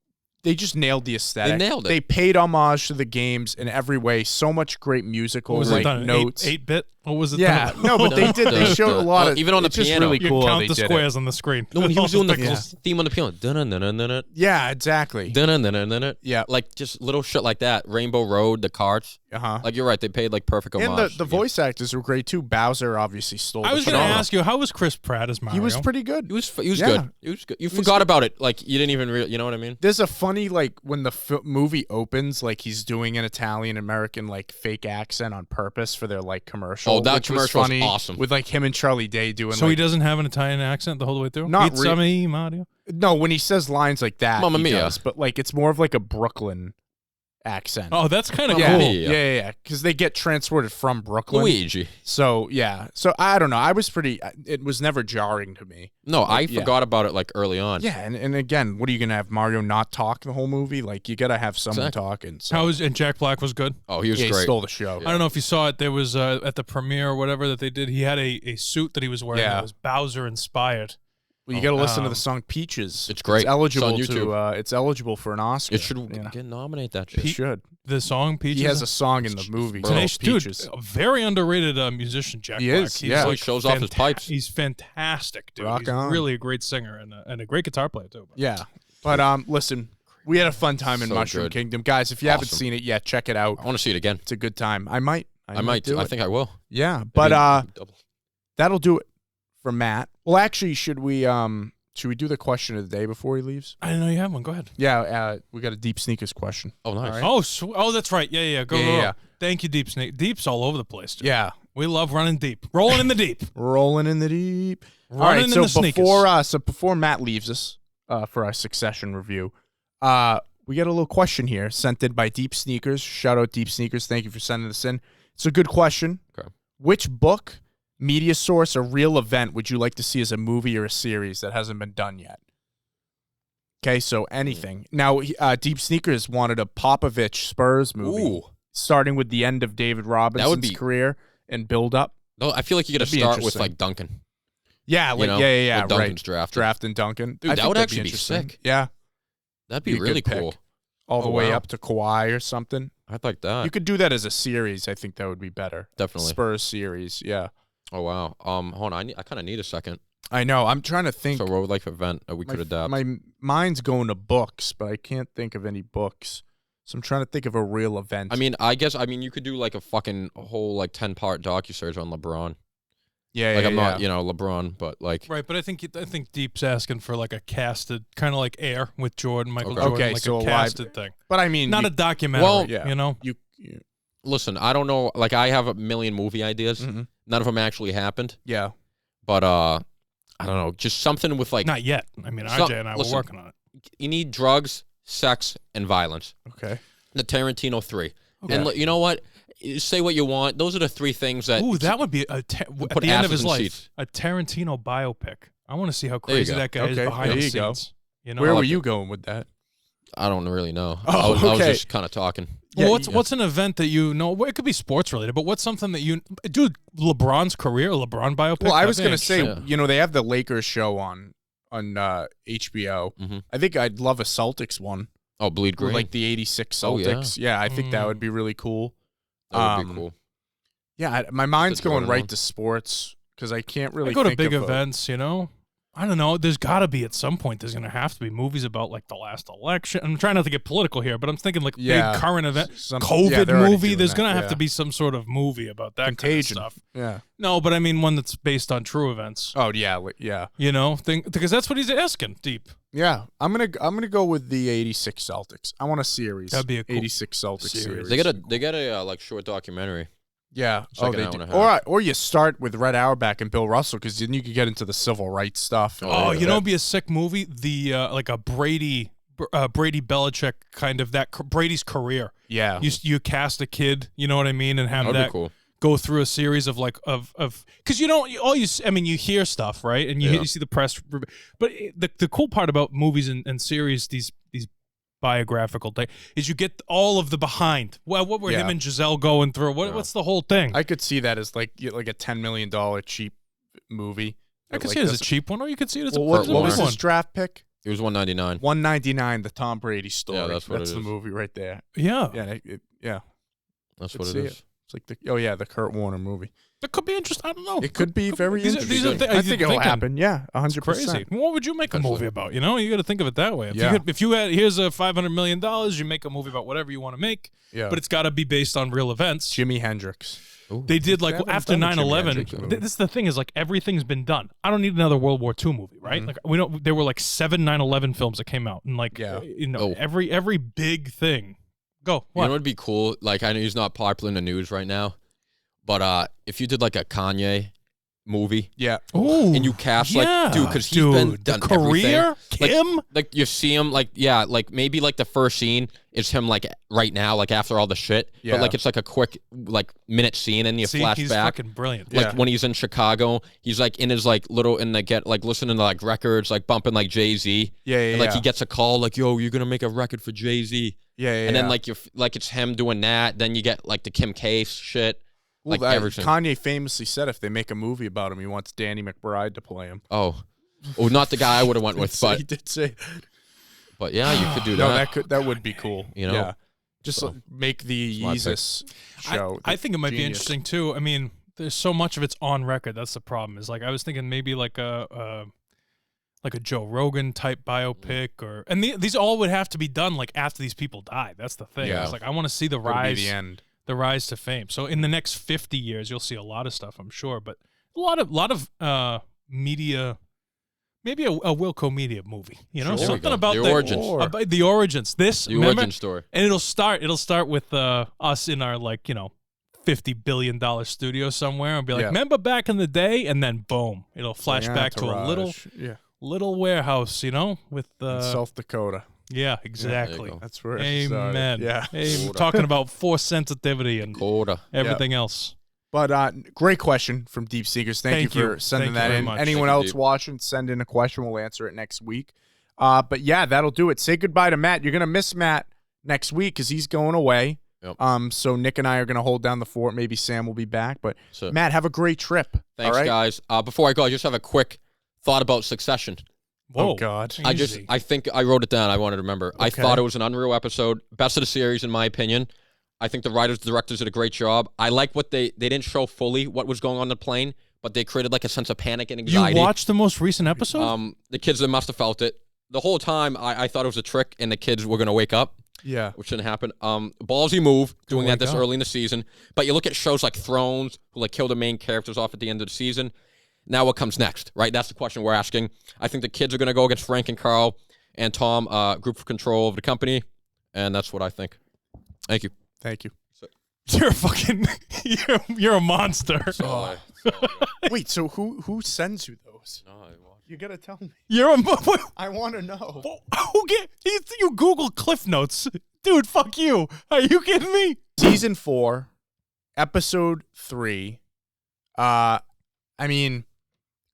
they just nailed the aesthetic. They nailed it. They paid homage to the games in every way. So much great musical What was like it done? notes. 8-bit? What was it Yeah, done? no, but they did. They showed a lot of Even on the it's just piano. really You cool. how count they the did it. squares on the screen. No, when he was doing the Yeah. theme on the piano. Dun-dun-dun-dun-dun-dun. Yeah, exactly. Dun-dun-dun-dun-dun. Yeah. Like just little shit like that. Rainbow Road, the carts. Uh-huh. Like you're right, they paid like perfect homage. And the voice actors were great too. Bowser obviously stole. I was going going to to ask you, how was Chris Pratt as Mario? He was pretty good. He was Yeah. good. He was good. You forgot about it. Like you didn't even you know what I mean? There's a funny like when the movie opens, like he's doing an Italian American like fake accent on purpose for their like commercial. Oh, that which commercial was funny, awesome. with like him and Charlie Day doing. So like, he doesn't have an Italian accent the whole way through? Not Pizza me, Mario? no, when he says lines like that, Mamma he mia. does, but like it's more of like a Brooklyn accent. Oh, that's kind of yeah, cool. yeah, because they get transported from Brooklyn. Luigi. So yeah, so I don't know. I was pretty. It was never jarring to me. No, I yeah. forgot about it like early on. Yeah, and again, what are you gonna have Mario not talk the whole movie? Like you gotta have someone Exactly. talking. So. How was and Jack Black was good. Oh, he was Yeah, he great. stole the show. I don't know if you saw it. There was at the premiere or whatever that they did. He had a suit that he was wearing Yeah. that was Bowser inspired. Well, you got to listen to Um, the song "Peaches." It's great. It's eligible It's on to. YouTube. It's eligible for an Oscar. It should Yeah. get nominate that It shit. should. The song Peaches. He has a song in the movie. Bro, called Tenacious dude, Peaches. a very underrated musician. Jack He Black. is, He's yeah. He shows off his pipes. He's fantastic, dude. Rock He's on. really a great singer and a great guitar player too. Yeah, but listen, we had a fun time in So Mushroom good. Kingdom, guys. If you haven't Awesome. seen it yet, check it out. I want to see it again. It's a good time. I might. I might. do I it. think I will. Yeah, but Double. that'll do it for Matt. Well, actually, should we do the question of the day before he leaves? I didn't know you had one. Go ahead. Yeah, we got a deep sneakers question. Oh, nice. All right. Oh, that's right. Yeah. Go. Yeah. Thank you, Deep Snake. Deep's all over the place. Dude. Yeah, We love running deep, rolling in the deep, rolling in the deep. running All right, in so the sneakers. before Matt leaves us for our Succession review, we got a little question here sent in by Deep Sneakers. Shout out Deep Sneakers. Thank you for sending this in. It's a good question. Okay. Which book, media source, or real event would you like to see as a movie or a series that hasn't been done yet? Okay, so anything. Now, Deep Sneakers wanted a Popovich Spurs movie, Ooh. starting with the end of David Robinson's be- career and build up. No, I feel like you got to That'd be start with interesting. like Duncan. Yeah, like You know, yeah, with Duncan's right. draft. Drafting Duncan. Dude, I that think would that'd actually be interesting. sick. Yeah, That'd Be be a really good pick. cool. all the Oh, way wow. up to Kawhi or something. I'd like that. You could do that as a series. I think that would be better. Definitely. Spurs series. Yeah, Oh wow. Hold on. I kind of need a second. I know. I'm trying to think. So, road life event we could adapt. My mind's going to books, but I can't think of any books. So I'm trying to think of a real event. I mean, you could do like a whole like 10-part docuseries on LeBron. Yeah, like I'm not, LeBron, but like Right, but I think Deep's asking for like a casted, kind of like Air with Michael Okay. Jordan, Okay, like so a casted thing. But I mean, Not a documentary, Well, you know? you listen, I don't know. Like I have a million movie ideas. Mhm. None of them actually happened. yeah. But I don't know, just something with like Not yet. I mean, So- RJ and I listen. were working on it. you need drugs, sex, and violence. Okay. The Tarantino 3. Okay. And you know what? Say what you want. Those are the 3 things that. Ooh, that would be at put the end of asses his in life, seats. a Tarantino biopic. I want to see how There you crazy go. that guy is Okay, behind there the you go. scenes. You know, Where like- were you going with that? I don't really know. Oh, I was okay. just kind of talking. Well, Yeah, what's an event that you know? Well, it could be sports related, but what's something that you, dude? LeBron's career, LeBron biopic. Well, I was That'd gonna be say, interesting. they have the Lakers show on HBO. Mhm. I think I'd love a Celtics one, Oh, Bleed or Green. like the '86 Oh, yeah. Celtics. Yeah, I think that would be really cool. That would be cool. Yeah, my mind's The going Jordan right one. to sports because I can't really I go to think big of events, you know. I don't know. There's got to be at some point. There's going to have to be movies about like the last election. I'm trying not to get political here, but I'm thinking like Yeah. big current event, yeah, COVID they're already movie. doing There's that, going to have yeah. to be some sort of movie about that Contagion. kind of stuff. Yeah. No, but I mean one that's based on true events. Oh yeah, yeah, You know, because that's what he's asking. Deep. yeah. I'm gonna go with the '86 Celtics. I want a series. That'd be a cool '86 Celtics series. They got a like short documentary. Yeah. It's like they an hour do. and a half. Or you start with Red Auerbach and Bill Russell because then you could get into the civil rights stuff. Oh, yeah. you know, it'd be a sick movie. The like a Brady Belichick kind of Brady's career. Yeah. You cast a kid, you know what I mean, and have That'd that be cool. go through a series of like of because you hear stuff, right, and you see the press, but the cool part about movies and series, these biographical thing, is you get all of the behind. Well, what were him and Giselle going through? What's the whole thing? I could see that as like a $10 million cheap movie. I could Like see it as a this- cheap one, or you could see it as a Well, Kurt what was Warner. his draft pick? It was 199. 199, the Tom Brady story. Yeah, that's what it the is. movie right there. Yeah, Yeah, yeah. That's Could what see it it. is. It's like the Kurt Warner movie. that could be interesting. I don't know. It could be very These are interesting. thi- I think it'll thinking. happen. Yeah, 100%. Crazy. What would you make a Especially- movie about? You know, you got to think of it that way. Yeah. If you had here's a $500 million, you make a movie about whatever you want to make, Yeah, but it's got to be based on real events. Jimi Hendrix. Ooh. They did like They haven't after done a Jimi 9/11. Hendrix movie. This is the thing is like everything's been done. I don't need another World War II movie, right? Mhm. Like we don't. There were like 7 9/11 films that came out, and like Yeah. Oh. every big thing. Go You what? know what'd be cool? Like I know he's not popular in the news right now, but if you did like a Kanye movie Yeah. Ooh, and you cast yeah, like dude, because he's been the done career. Like- Kim. like you see him like like maybe like the first scene is him like right now like after all the shit, Yeah. but like it's like a quick like minute scene and you See, flash he's back. fucking brilliant. Like Yeah. when he's in Chicago, he's like in his like little and like get like listening to like records, like bumping like Jay-Z. Yeah, yeah, And like yeah. he gets a call like, yo, you're gonna make a record for Jay-Z. Yeah, yeah, And then yeah. like you're like it's him doing that. Then you get like the Kim K shit. Well, like everything. Kanye famously said if they make a movie about him, he wants Danny McBride to play him. Oh, not the guy I would have went with, He but did say. yeah, you could do No, that. that would be cool. You know? Yeah. Just So, like, make the smart pick. Yeezus show. I think it might be Genius. interesting too. I mean, there's so much of it's on record. That's the problem. Is like I was thinking maybe like a Joe Rogan type biopic, or these all would have to be done like after these people die. That's the thing. Yeah. It's like I want to see the That would be rise, the end. the rise to fame. So in the next 50 years, you'll see a lot of stuff, I'm sure, but a lot of media. Maybe a Wilco Media movie, you know, There we something go. about The origins. about the origins. This The remember? origin story. And it'll start with us in our like, $50 billion studio somewhere and be like, Yeah. remember back in the day? And then boom, it'll flash Yeah, back to a Entourage. Yeah. little warehouse, with In South Dakota. yeah, There exactly. you go. That's where it started. Amen. Yeah. Hey, talking about force sensitivity and Coda. everything else. But great question from Deep Seekers. Thank you for sending Thank you that very in. much. Anyone Thank you, else Deep. watching, send in a question. We'll answer it next week. But yeah, that'll do it. Say goodbye to Matt. You're gonna miss Matt next week because he's going away. Yep. So Nick and I are gonna hold down the fort. Maybe Sam will be back. But So Matt, have a great trip. thanks, all right? guys. Before I go, I just have a quick thought about Succession. Whoa. Oh God. Easy. I think I wrote it down. I wanted to remember. I Okay. thought it was an unreal episode. Best of the series, in my opinion. I think the writers, directors did a great job. I like what they didn't show fully what was going on the plane, but they created like a sense of panic and You anxiety. watched the most recent episode? The kids that must have felt it. The whole time, I thought it was a trick and the kids were going to wake up. Yeah. which didn't happen. Ballsy move, doing that this God. early in the season. But you look at shows like Thrones, who like kill the main characters off at the end of the season. Now what comes next, right? That's the question we're asking. I think the kids are going to go against Frank and Carl and Tom, group for control of the company, and that's what I think. Thank you. Thank you. You're a fucking, you're a monster. Wait, so who sends you those? No, You gotta tell me. You're a, I want to know. you Google Cliff Notes. Dude, fuck you. Are you kidding me? Season 4, episode 3. I mean,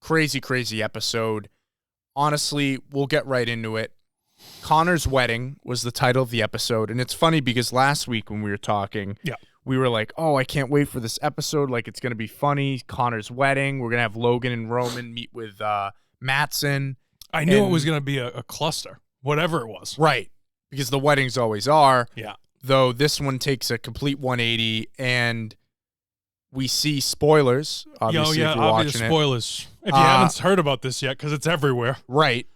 crazy episode. Honestly, we'll get right into it. Connor's Wedding was the title of the episode, and it's funny because last week when we were talking, we were like, oh, I can't wait for this episode. Like, it's going to be funny. Connor's Wedding. We're going to have Logan and Roman meet with Mattson. I knew it was going to be a cluster, whatever it was. Right, because the weddings always are. Yeah. Though this one takes a complete 180, and we see spoilers, obviously, if you're watching spoilers. If you haven't heard about this yet, because it's everywhere. Right.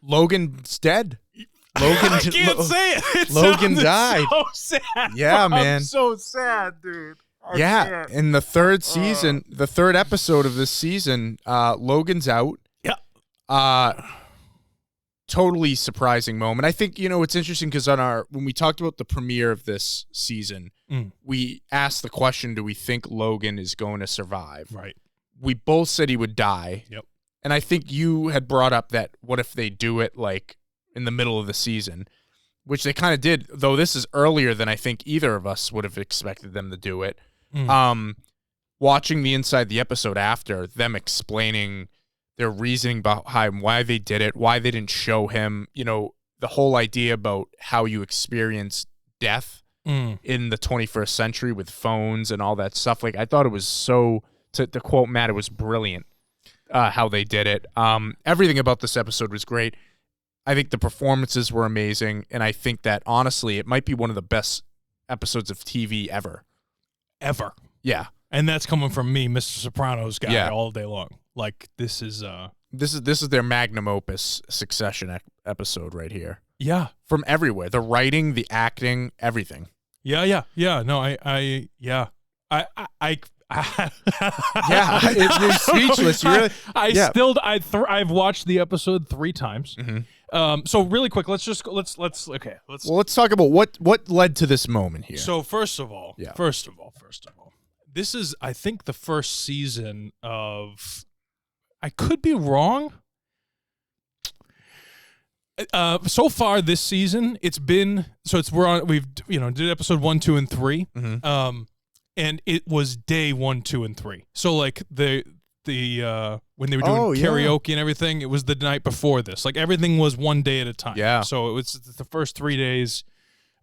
Logan's dead. Logan, I can't say it. Logan died. So sad. Yeah, man. I'm so sad, dude. Yeah, in the third season, the third episode of this season, Logan's out. Yeah. Totally surprising moment. I think, it's interesting because when we talked about the premiere of this season, we asked the question, do we think Logan is going to survive? Right. We both said he would die. Yep. And I think you had brought up that what if they do it like in the middle of the season, which they kind of did, though this is earlier than I think either of us would have expected them to do it. Watching the inside the episode after, them explaining their reasoning behind why they did it, why they didn't show him, the whole idea about how you experience death in the 21st century with phones and all that stuff. Like, I thought it was so, to quote Matt, it was brilliant how they did it. Everything about this episode was great. I think the performances were amazing, and I think that, honestly, it might be one of the best episodes of TV ever. Ever. Yeah. And that's coming from me, Mr. Sopranos guy, all day long. Like, this is their magnum opus Succession episode right here. Yeah. From everywhere. The writing, the acting, everything. Yeah. No, yeah, you're speechless. You really, I've watched the episode 3 times. So really quick, let's talk about what led to this moment here. So first of all, this is, I think, the first season of, I could be wrong. So far this season, we've did episode 1, 2, and 3. And it was day 1, 2, and 3. So like the when they were doing karaoke and everything, it was the night before this. Like, everything was one day at a time. Yeah. So it was the first 3 days.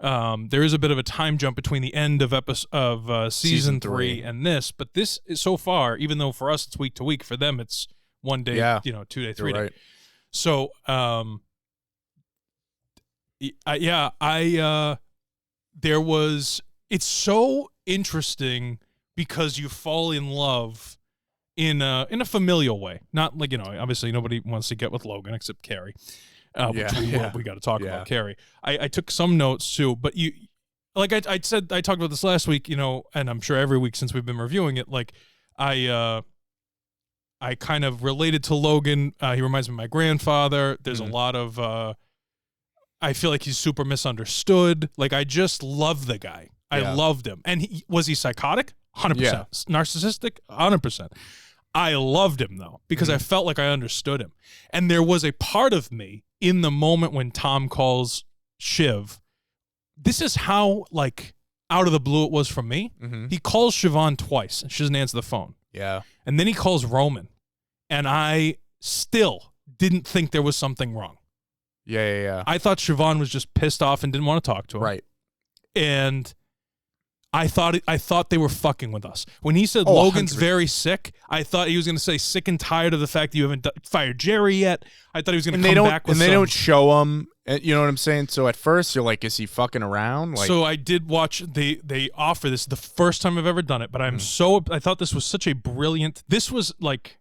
There is a bit of a time jump between the end of season 3 and this, but this is so far, even though for us it's week to week, for them it's one day, 2 day, 3 day. So it's so interesting because you fall in love in a familial way. Not like, obviously nobody wants to get with Logan except Carrie. We got to talk about Carrie. I took some notes too, but I talked about this last week, and I'm sure every week since we've been reviewing it, like I kind of related to Logan. He reminds me of my grandfather. There's a lot of, I feel like he's super misunderstood. Like, I just love the guy. I loved him. And was he psychotic? 100%. Yeah. Narcissistic? 100%. I loved him, though, because I felt like I understood him. And there was a part of me in the moment when Tom calls Shiv. This is how, like, out of the blue it was from me. He calls Siobhan twice, and she doesn't answer the phone. Yeah. And then he calls Roman. And I still didn't think there was something wrong. Yeah. I thought Siobhan was just pissed off and didn't want to talk to him. Right. And I thought they were fucking with us. When he said Logan's 100%. Very sick, I thought he was going to say sick and tired of the fact that you haven't fired Jerry yet. I thought he was going to come back with and they don't show him. You know what I'm saying? So at first you're like, is he fucking around? Like, so I did watch. They offer this the first time I've ever done it, but I thought this was such a brilliant. This was like,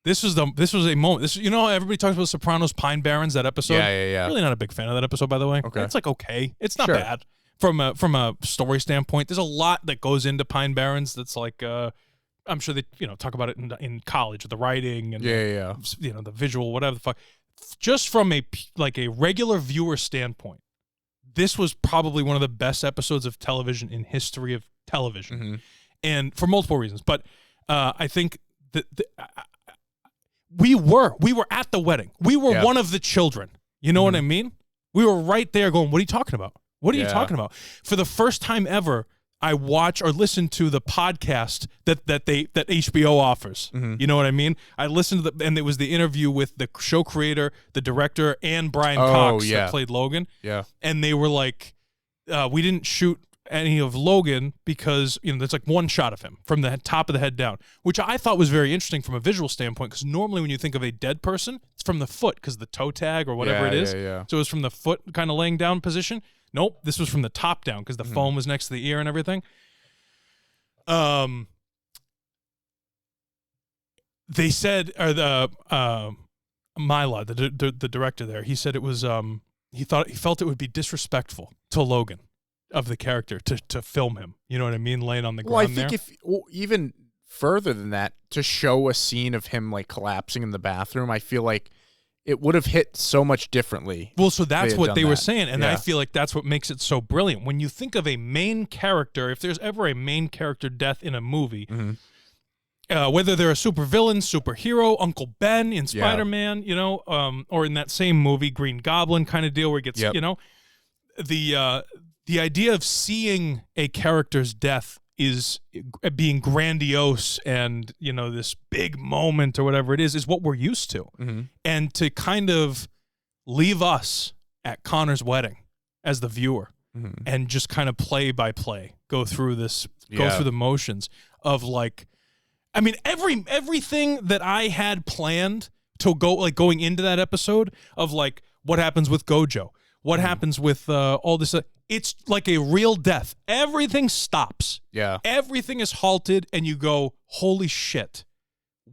This was a moment. This, you know, everybody talks about Sopranos, Pine Barrens, that episode. Yeah. Really not a big fan of that episode, by the way. Okay. It's like okay. It's not Sure. bad from a story standpoint. There's a lot that goes into Pine Barrens. That's like I'm sure they talk about it in college, the writing and the visual, whatever the fuck. Just from a regular viewer standpoint, this was probably one of the best episodes of television in history of television, and for multiple reasons. But I think that we were at the wedding. We were one of the children. You know what I mean? We were right there going, what are you talking about? What are you talking about? For the first time ever, I watch or listen to the podcast that HBO offers. You know what I mean? I listened to and it was the interview with the show creator, the director, and Brian Cox that played Logan. Yeah. And they were like, we didn't shoot any of Logan because there's like one shot of him from the top of the head down, which I thought was very interesting from a visual standpoint, because normally when you think of a dead person, it's from the foot because the toe tag or whatever it is. So it was from the foot kind of laying down position. Nope, this was from the top down because the foam was next to the ear and everything. They said, or the Mila, the director there, he said it was he felt it would be disrespectful to Logan, of the character, to film him. You know what I mean? Laying on the ground. Well, I think even further than that, to show a scene of him like collapsing in the bathroom, I feel like it would have hit so much differently. Well, so that's what they were saying, and I feel like that's what makes it so brilliant. When you think of a main character, if there's ever a main character death in a movie, whether they're a supervillain, superhero, Uncle Ben in Spider-Man, or in that same movie, Green Goblin kind of deal where it gets, the idea of seeing a character's death is being grandiose and, this big moment or whatever it is what we're used to. And to kind of leave us at Connor's wedding as the viewer and just kind of play by play, go through the motions of like, I mean, everything that I had planned to go, like going into that episode of like, what happens with Gojo? What happens with all this? It's like a real death. Everything stops. Yeah. Everything is halted, and you go, holy shit,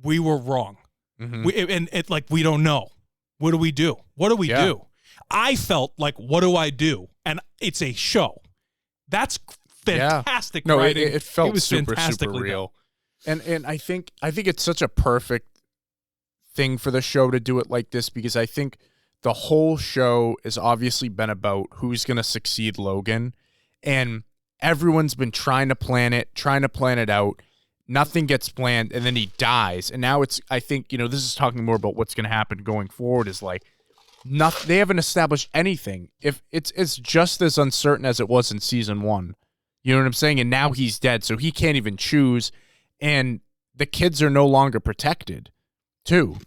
we were wrong. We don't know. What do we do? What do we do? I felt like, what do I do? And it's a show. That's fantastic writing. It felt was super real. And I think it's such a perfect thing for the show to do it like this, because I think the whole show has obviously been about who's going to succeed Logan, and everyone's been trying to plan it out. Nothing gets planned, and then he dies. And now I think, this is talking more about what's going to happen going forward, is like, they haven't established anything. If it's just as uncertain as it was in season 1. You know what I'm saying? And now he's dead, so he can't even choose. And the kids are no longer protected, too.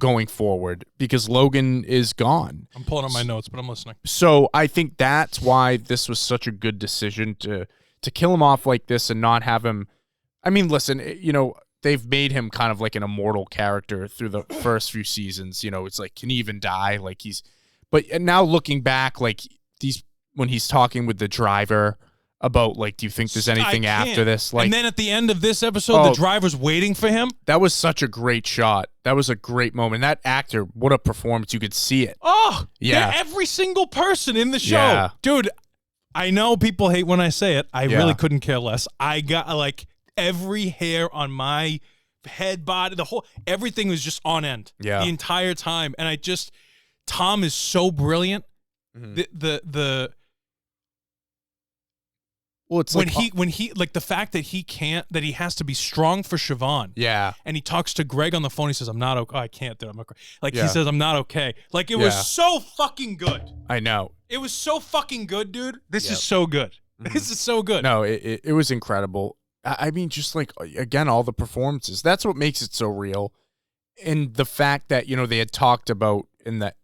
Going forward, because Logan is gone. I'm pulling up my notes, but I'm listening. So I think that's why this was such a good decision to kill him off like this and not have him. I mean, listen, they've made him kind of like an immortal character through the first few seasons. It's like, can he even die? Like but now looking back, like when he's talking with the driver about like, do you think there's anything after this? Like, and then at the end of this episode, the driver's waiting for him. That was such a great shot. That was a great moment. That actor, what a performance! You could see it. Oh, yeah. Every single person in the show, dude. I know people hate when I say it. I really couldn't care less. I got like every hair on my head, body, everything was just on end the entire time, and Tom is so brilliant. Well, it's when he the fact that he has to be strong for Siobhan. Yeah. And he talks to Greg on the phone. He says, I'm not okay. I can't do it. He says, I'm not okay. Like, it was so fucking good. I know. It was so fucking good, dude. This is so good. This is so good. No, it was incredible. I mean, just like, again, all the performances. That's what makes it so real. And the fact that, they had talked about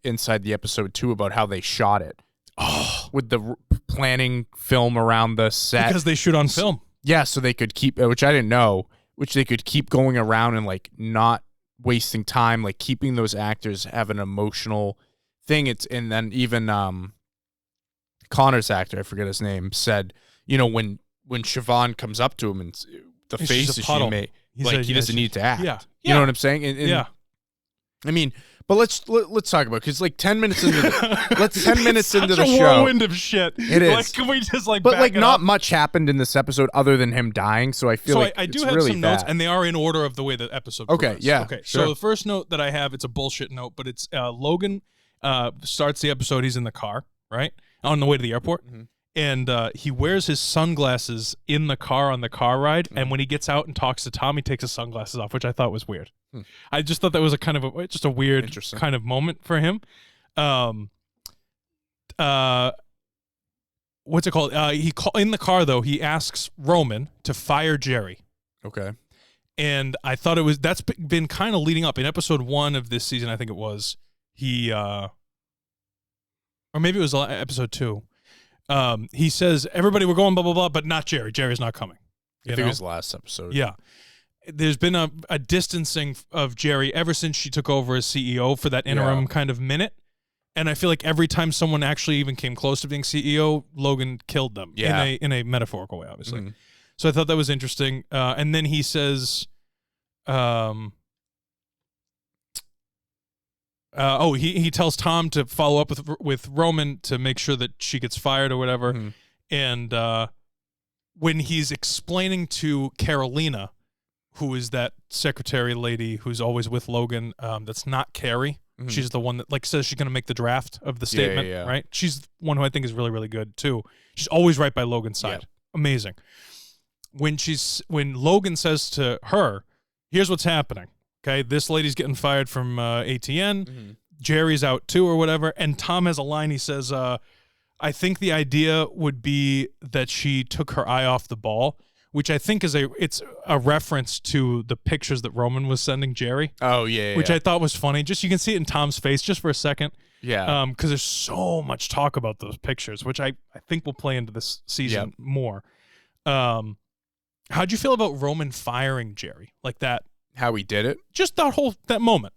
inside the episode too about how they shot it. Oh, with the planning film around the set. Because they shoot on film. Yeah, so they could keep, which I didn't know, which they could keep going around and like not wasting time, like keeping those actors have an emotional thing. And then even Connor's actor, I forget his name, said, when Siobhan comes up to him and the faces she made, like he doesn't need to act. Yeah. You know what I'm saying? And I mean, but let's talk about, because like 10 minutes into the 10 minutes into the Such a show, whirlwind of shit. It is. Like, can we just like? but back like it not up? much happened in this episode other than him dying. So I feel So like I do it's have really some notes, bad. and they are in order of the way the episode. Okay, progressed. yeah, Okay, sure. so the first note that I have, it's a bullshit note, but it's Logan starts the episode. He's in the car, right, on the way to the airport. And he wears his sunglasses in the car on the car ride. And when he gets out and talks to Tom, he takes his sunglasses off, which I thought was weird. I just thought that was a kind of just a weird kind of moment for him. What's it called? In the car though, he asks Roman to fire Jerry. Okay. And I thought that's been kind of leading up in episode 1 of this season. I think it was or maybe it was episode 2. He says, everybody, we're going blah, blah, blah, but not Jerry. Jerry's not coming. I think it was last episode. Yeah. There's been a distancing of Jerry ever since she took over as CEO for that interim kind of minute. And I feel like every time someone actually even came close to being CEO, Logan killed them in a metaphorical way, obviously. So I thought that was interesting. And then he says, he tells Tom to follow up with Roman to make sure that she gets fired or whatever. And when he's explaining to Carolina, who is that secretary lady who's always with Logan, that's not Carrie. She's the one that like says she's going to make the draft of the statement, right? She's one who I think is really, really good too. She's always right by Logan's side. Amazing. When Logan says to her, here's what's happening. Okay, this lady's getting fired from ATN. Jerry's out too or whatever. And Tom has a line. He says, I think the idea would be that she took her eye off the ball, which I think it's a reference to the pictures that Roman was sending Jerry. Oh, yeah. Which I thought was funny. Just you can see it in Tom's face just for a second. Yeah. Because there's so much talk about those pictures, which I think will play into this season more. How'd you feel about Roman firing Jerry? Like that? How he did it? Just that moment.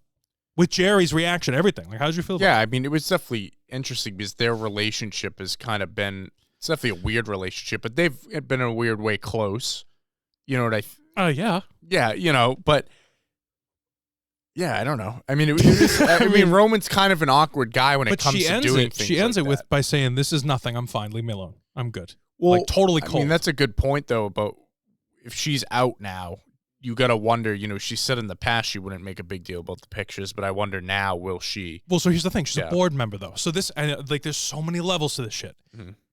With Jerry's reaction, everything. Like, how did you feel about it? Yeah, I mean, it was definitely interesting because their relationship has kind of been, it's definitely a weird relationship, but they've been in a weird way close. You know what yeah. Yeah, but yeah, I don't know. I mean, it was, I mean, Roman's kind of an awkward guy when it comes to doing things. She ends like it by saying, "This is nothing. I'm fine. Leave me alone. I'm good." Well, like totally cold. I mean, that's a good point though. About if she's out now, you got to wonder, she said in the past she wouldn't make a big deal about the pictures, but I wonder now, will she? Well, so here's the thing. She's a board member, though. So there's so many levels to this shit.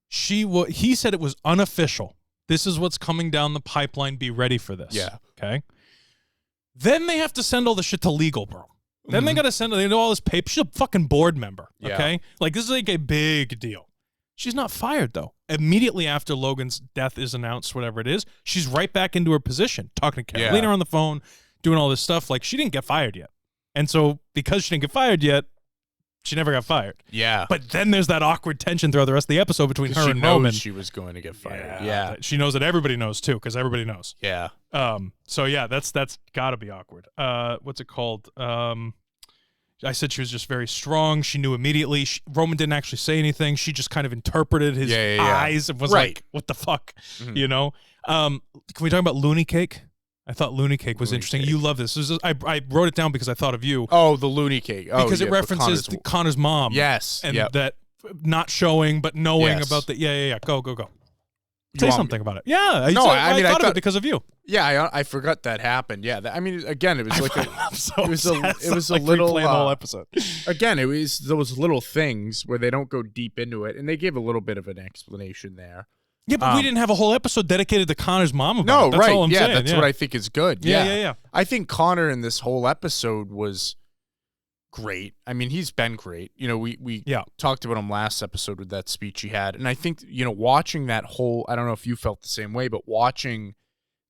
He said it was unofficial. This is what's coming down the pipeline. Be ready for this. Yeah. Okay. Then they have to send all the shit to legal, bro. Then they got to send all this paper. She's a fucking board member. Okay. Like, this is like a big deal. She's not fired, though. Immediately after Logan's death is announced, whatever it is, she's right back into her position, talking to Carolina on the phone, doing all this stuff. Like, she didn't get fired yet. And so, because she didn't get fired yet, she never got fired. Yeah. But then there's that awkward tension throughout the rest of the episode between her and Roman. She was going to get fired. Yeah. She knows that everybody knows, too, because everybody knows. Yeah. So, yeah, that's got to be awkward. What's it called? I said she was just very strong. She knew immediately. Roman didn't actually say anything. She just kind of interpreted his eyes and was like, what the fuck? You know? Can we talk about Looney Cake? I thought Looney Cake was interesting. You love this. I wrote it down because I thought of you. Oh, the Looney Cake. Oh, because it references Connor's mom. Yes. And that not showing, but knowing about the... Yeah. Go. Say something about it. Yeah. No, I mean, I thought of it because of you. Yeah, I forgot that happened. Yeah, I mean, again, it was like it was a like little the whole episode. Again, it was those little things where they don't go deep into it, and they gave a little bit of an explanation there. Yeah, but we didn't have a whole episode dedicated to Connor's mom about it. That's all I'm saying. That's what I think is good. Yeah. I think Connor in this whole episode was great. I mean, he's been great. We talked about him last episode with that speech he had, and I think watching that whole, I don't know if you felt the same way, but watching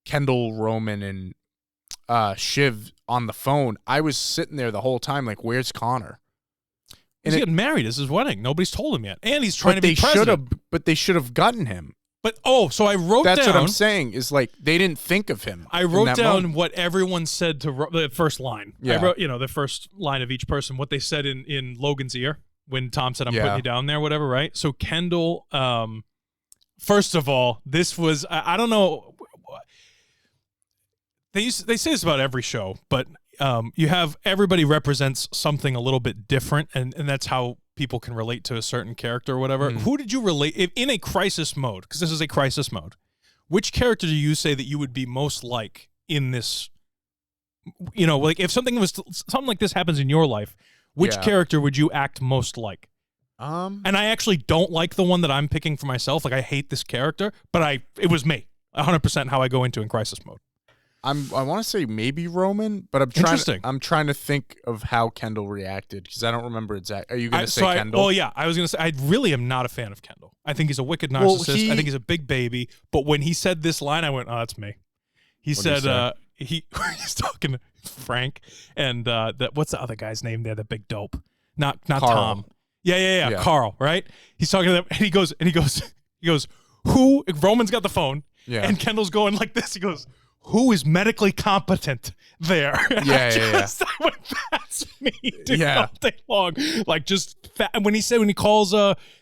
Kendall, Roman, and Shiv on the phone, I was sitting there the whole time like, where's Connor? He's getting married. It's his wedding. Nobody's told him yet, and he's trying to be president. But they should have gotten him. But so I wrote down. That's what I'm saying. Is like they didn't think of him. I wrote down what everyone said to the first line. Yeah. I wrote, the first line of each person, what they said in Logan's ear when Tom said, "I'm putting you down there," whatever. Right. So Kendall. First of all, this was I don't know. They say this about every show, but you have everybody represents something a little bit different, and that's how people can relate to a certain character or whatever. Who did you relate in a crisis mode? Because this is a crisis mode. Which character do you say that you would be most like in this? You know, like if something like this happens in your life, which character would you act most like? And I actually don't like the one that I'm picking for myself. Like I hate this character, but it was me 100% how I go into in crisis mode. I want to say maybe Roman, but I'm trying to think of how Kendall reacted because I don't remember exactly. Are you going to say Kendall? Well, yeah, I was going to say I really am not a fan of Kendall. I think he's a wicked narcissist. I think he's a big baby. But when he said this line, I went, "Oh, that's me." He said he's talking to Frank and what's the other guy's name there? The big dope, not Carl. Tom. Yeah, Carl. Right? He's talking to them, and he goes, "Who?" Roman's got the phone, and Kendall's going like this. He goes, "Who is medically competent there?" Yeah. I went, that's me, dude, all day long. Like just when he calls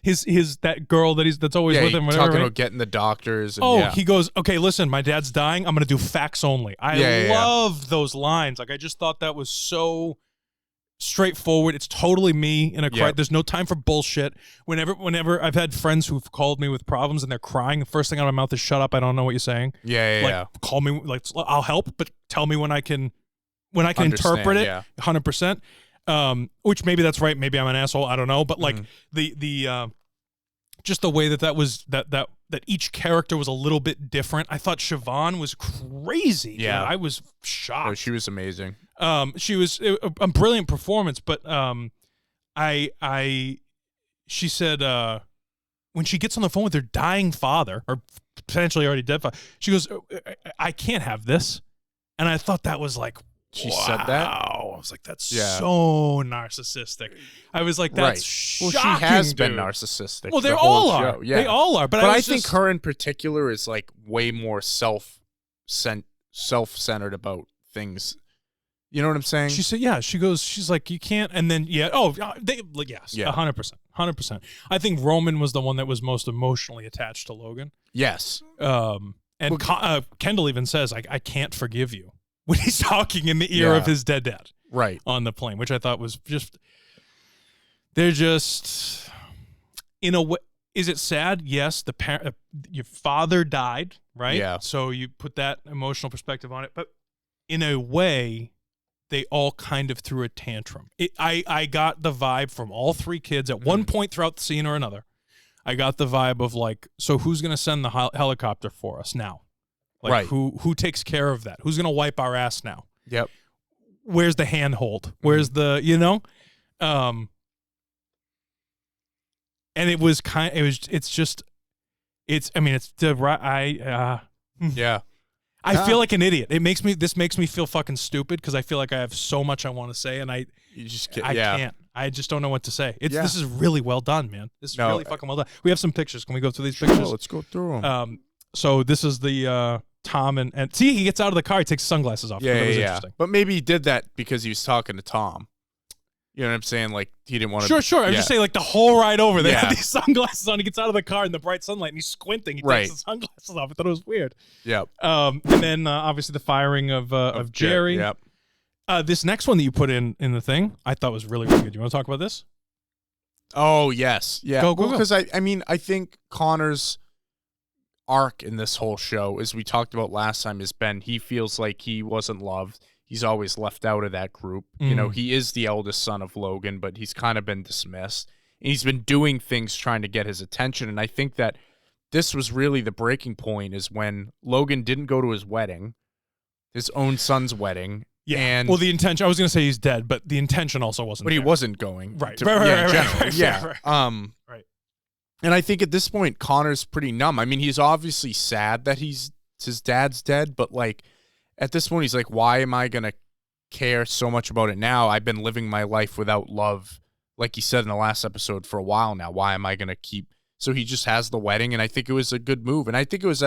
his that girl that's always with him, whatever, talking about getting the doctors. And, he goes, "Okay, listen, my dad's dying. I'm gonna do facts only." I love those lines. Like I just thought that was so straightforward. It's totally me in a cry. There's no time for bullshit. Whenever I've had friends who've called me with problems and they're crying, the first thing out of my mouth is "Shut up! I don't know what you're saying." Call me, like I'll help, but tell me when I can interpret it. 100%. Which maybe that's right. Maybe I'm an asshole. I don't know. But like the just the way that was that each character was a little bit different. I thought Siobhan was crazy. Yeah, dude. I was shocked. Oh, she was amazing. She was a brilliant performance, but she said when she gets on the phone with her dying father or potentially already dead father, she goes, "I can't have this," and I thought that was like. She said that? I was like, that's so narcissistic. I was like, that's shocking, well, she has dude. been narcissistic. Well, they all are. Yeah. They all are. But I think her in particular is like way more self-centered about things. You know what I'm saying? She said, she's like, you can't. And then, yes, 100%. I think Roman was the one that was most emotionally attached to Logan. Yes. And Kendall even says, I can't forgive you. When he's talking in the ear of his dead dad, right, on the plane, which I thought was they're just in a way. Is it sad? Yes, your father died, right? Yeah. So you put that emotional perspective on it, but in a way, they all kind of threw a tantrum. I got the vibe from all three kids at one point throughout the scene or another. I got the vibe of like, so who's going to send the helicopter for us now? Like who takes care of that? Who's gonna wipe our ass now? Yep. Where's the handhold? Where's the And it was I feel like an idiot. This makes me feel fucking stupid because I feel like I have so much I want to say and I can't. I just don't know what to say. This is really well done, man. This is really fucking well done. We have some pictures. Can we go through these pictures? Let's go through them. So this is the Tom and see, he gets out of the car, he takes his sunglasses off. That was interesting. But maybe he did that because he was talking to Tom. You know what I'm saying? Like he didn't want to. Sure. I'm just saying, like the whole ride over, they had these sunglasses on. He gets out of the car in the bright sunlight and he's squinting. He takes his sunglasses off. I thought it was weird. Yep. And then obviously the firing of Jerry. Yep. This next one that you put in the thing, I thought was really, really good. You want to talk about this? Oh yes, yeah. Go. Because I think Connor's arc in this whole show, as we talked about last time, has been he feels like he wasn't loved. He's always left out of that group. You know, he is the eldest son of Logan, but he's kind of been dismissed. And he's been doing things trying to get his attention. And I think that this was really the breaking point is when Logan didn't go to his wedding, his own son's wedding. Yeah. And well, the intention, I was going to say he's dead, but the intention also wasn't there. He wasn't going. Right. Right. Right. And I think at this point, Connor's pretty numb. I mean, he's obviously sad that his dad's dead, but like at this point, he's like, why am I going to care so much about it now? I've been living my life without love, like he said in the last episode, for a while now. Why am I going to keep? So he just has the wedding, and I think it was a good move. And I think it was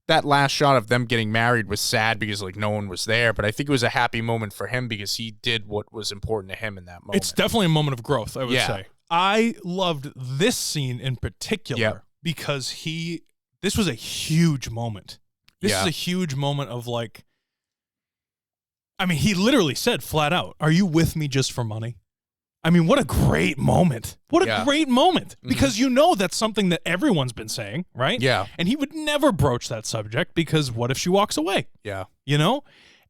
that last shot of them getting married was sad because like no one was there, but I think it was a happy moment for him because he did what was important to him in that moment. It's definitely a moment of growth, I would say. I loved this scene in particular because this was a huge moment. This is a huge moment of like, I mean, he literally said flat out, "Are you with me just for money?" I mean, what a great moment. What a great moment. Because you know that's something that everyone's been saying, right? Yeah. And he would never broach that subject because what if she walks away? Yeah. You know?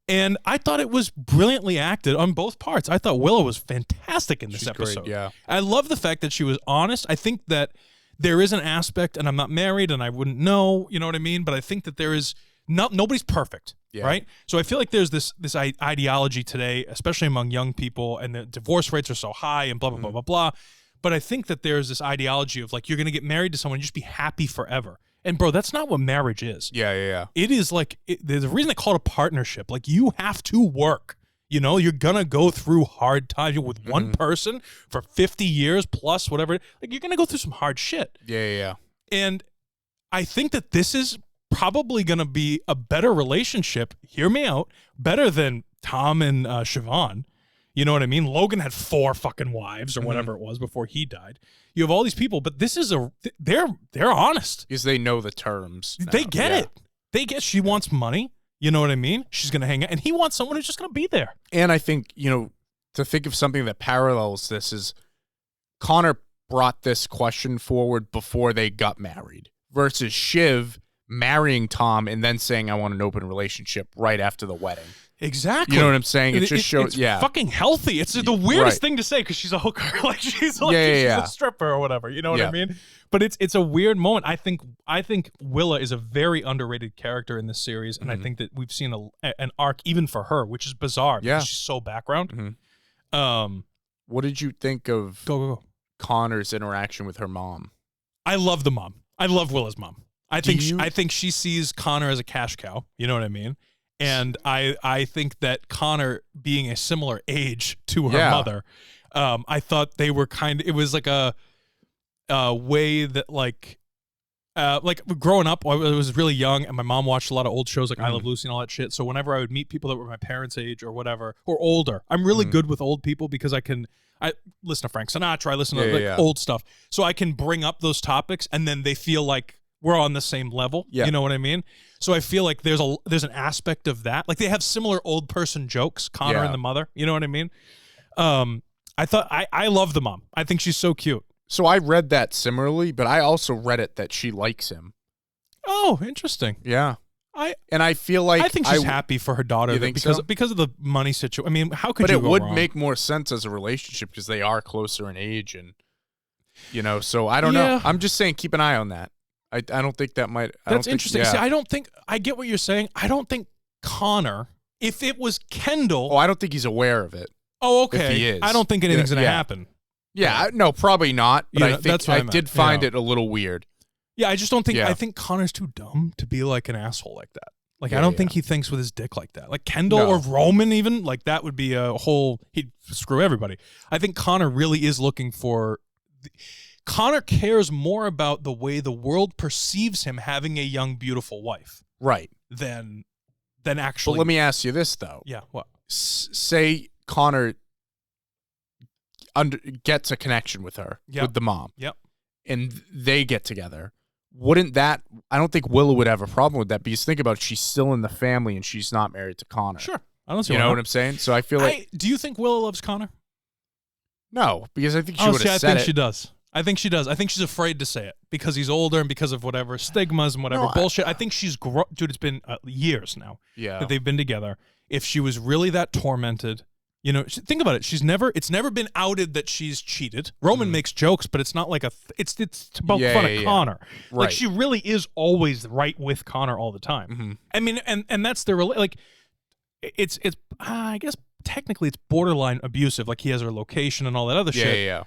And I thought it was brilliantly acted on both parts. I thought Willow was fantastic in this episode. Great, yeah. I love the fact that she was honest. I think that there is an aspect, and I'm not married and I wouldn't know, you know what I mean? But I think that there is, nobody's perfect. Yeah. Right. So I feel like there's this ideology today, especially among young people, and the divorce rates are so high and blah, blah, blah, blah, blah. But I think that there's this ideology of like, you're going to get married to someone and just be happy forever. And bro, that's not what marriage is. Yeah. It is like, there's a reason they call it a partnership. Like you have to work, you know, you're going to go through hard times with one person for 50 years plus whatever. Like you're going to go through some hard shit. Yeah. And I think that this is probably going to be a better relationship, hear me out, better than Tom and Siobhan. You know what I mean? Logan had 4 fucking wives or whatever it was before he died. You have all these people, but this is they're honest. Because they know the terms. They get it. They get she wants money. You know what I mean? She's going to hang out. And he wants someone who's just going to be there. And I think, you know, to think of something that parallels this is Connor brought this question forward before they got married versus Shiv marrying Tom and then saying, I want an open relationship right after the wedding. Exactly. You know what I'm saying? It just shows, it's fucking healthy. It's the weirdest thing to say because she's a hooker. Like she's a stripper or whatever. You know what I mean? But it's a weird moment. I think Willa is a very underrated character in this series, and I think that we've seen an arc even for her, which is bizarre because she's so background. What did you think of go Connor's interaction with her mom? I love the mom. I love Willa's mom. I think she sees Connor as a cash cow. You know what I mean? And I think that Connor being a similar age to her mother, I thought they were it was like a way that like growing up, I was really young and my mom watched a lot of old shows like I Love Lucy and all that shit. So whenever I would meet people that were my parents' age or whatever, or older, I'm really good with old people because I listen to Frank Sinatra, I listen to old stuff. So I can bring up those topics and then they feel like we're on the same level. You know what I mean? So I feel like there's an aspect of that. Like they have similar old person jokes, Connor and the mother. You know what I mean? I thought I love the mom. I think she's so cute. So I read that similarly, but I also read it that she likes him. Oh, interesting. Yeah. I feel like I think she's happy for her daughter because of the money situation. I mean, how could you go wrong? But it would make more sense as a relationship because they are closer in age and you know, so I don't know. I'm just saying keep an eye on that. I don't think that might. That's interesting. See, I don't think I get what you're saying. I don't think Connor, if it was Kendall. Oh, I don't think he's aware of it. Oh, okay. If he is. I don't think anything's going to happen. Yeah, no, probably not. But I think I did find it a little weird. Yeah, I just don't think. I think Connor's too dumb to be like an asshole like that. Like I don't think he thinks with his dick like that. Like Kendall or Roman, even like that would be a whole. He'd screw everybody. I think Connor really is looking for. Connor cares more about the way the world perceives him having a young, beautiful wife. Right. Than actually. But let me ask you this, though. Yeah, what? Say Connor gets a connection with her, with the mom. Yep. And they get together. Wouldn't that... I don't think Willow would have a problem with that because think about it, she's still in the family and she's not married to Connor. Sure. I don't see You know what I'm saying? So I feel like... Do you think Willow loves Connor? No, because I think she would have said it. I think she does. I think she does. I think she's afraid to say it because he's older and because of whatever stigmas and whatever bullshit. I think she's dude. It's been years now that they've been together. If she was really that tormented, you know, think about it. It's never been outed that she's cheated. Roman makes jokes, but it's not like it's about fun of Connor. Right. Like she really is always right with Connor all the time. I mean, and that's their like. It's I guess technically it's borderline abusive. Like he has her location and all that other shit. Yeah.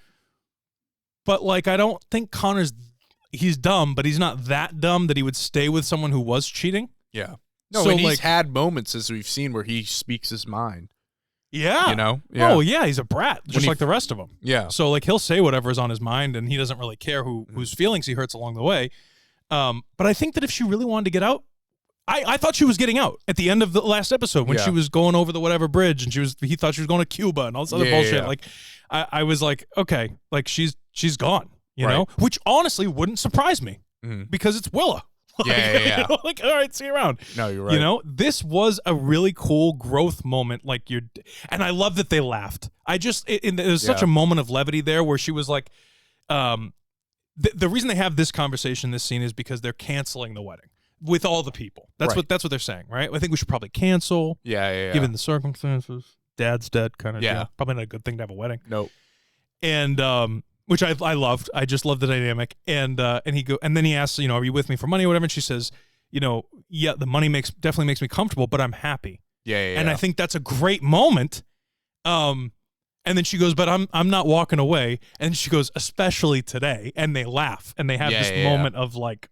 But, like, I don't think he's dumb, but he's not that dumb that he would stay with someone who was cheating. Yeah. No, so, and he's had moments, as we've seen, where he speaks his mind. Yeah. You know? Yeah. Oh, yeah, he's a brat, just like the rest of them. Yeah. So, like, he'll say whatever's on his mind, and he doesn't really care whose feelings he hurts along the way. But I think that if she really wanted to get out, I thought she was getting out at the end of the last episode when she was going over the whatever bridge, and he thought she was going to Cuba and all this other bullshit. Yeah. Like, I was like, okay, like she's gone, you know, which honestly wouldn't surprise me because it's Willa. Like, Yeah. you know, like, all right, see you around. No, you're right. You know, this was a really cool growth moment. Like and I love that they laughed. There's such a moment of levity there where she was like, the reason they have this conversation, this scene, is because they're canceling the wedding with all the people. That's what they're saying, right? I think we should probably cancel. Yeah. Given the circumstances, dad's dead, kind of. Yeah. Deal. Probably not a good thing to have a wedding. Nope. And which I loved. I just loved the dynamic. And then he asks, you know, are you with me for money or whatever? And she says, you know, yeah, the money definitely makes me comfortable, but I'm happy. Yeah. And I think that's a great moment. And then she goes, but I'm not walking away. And she goes, especially today. And they laugh. And they have this moment of like,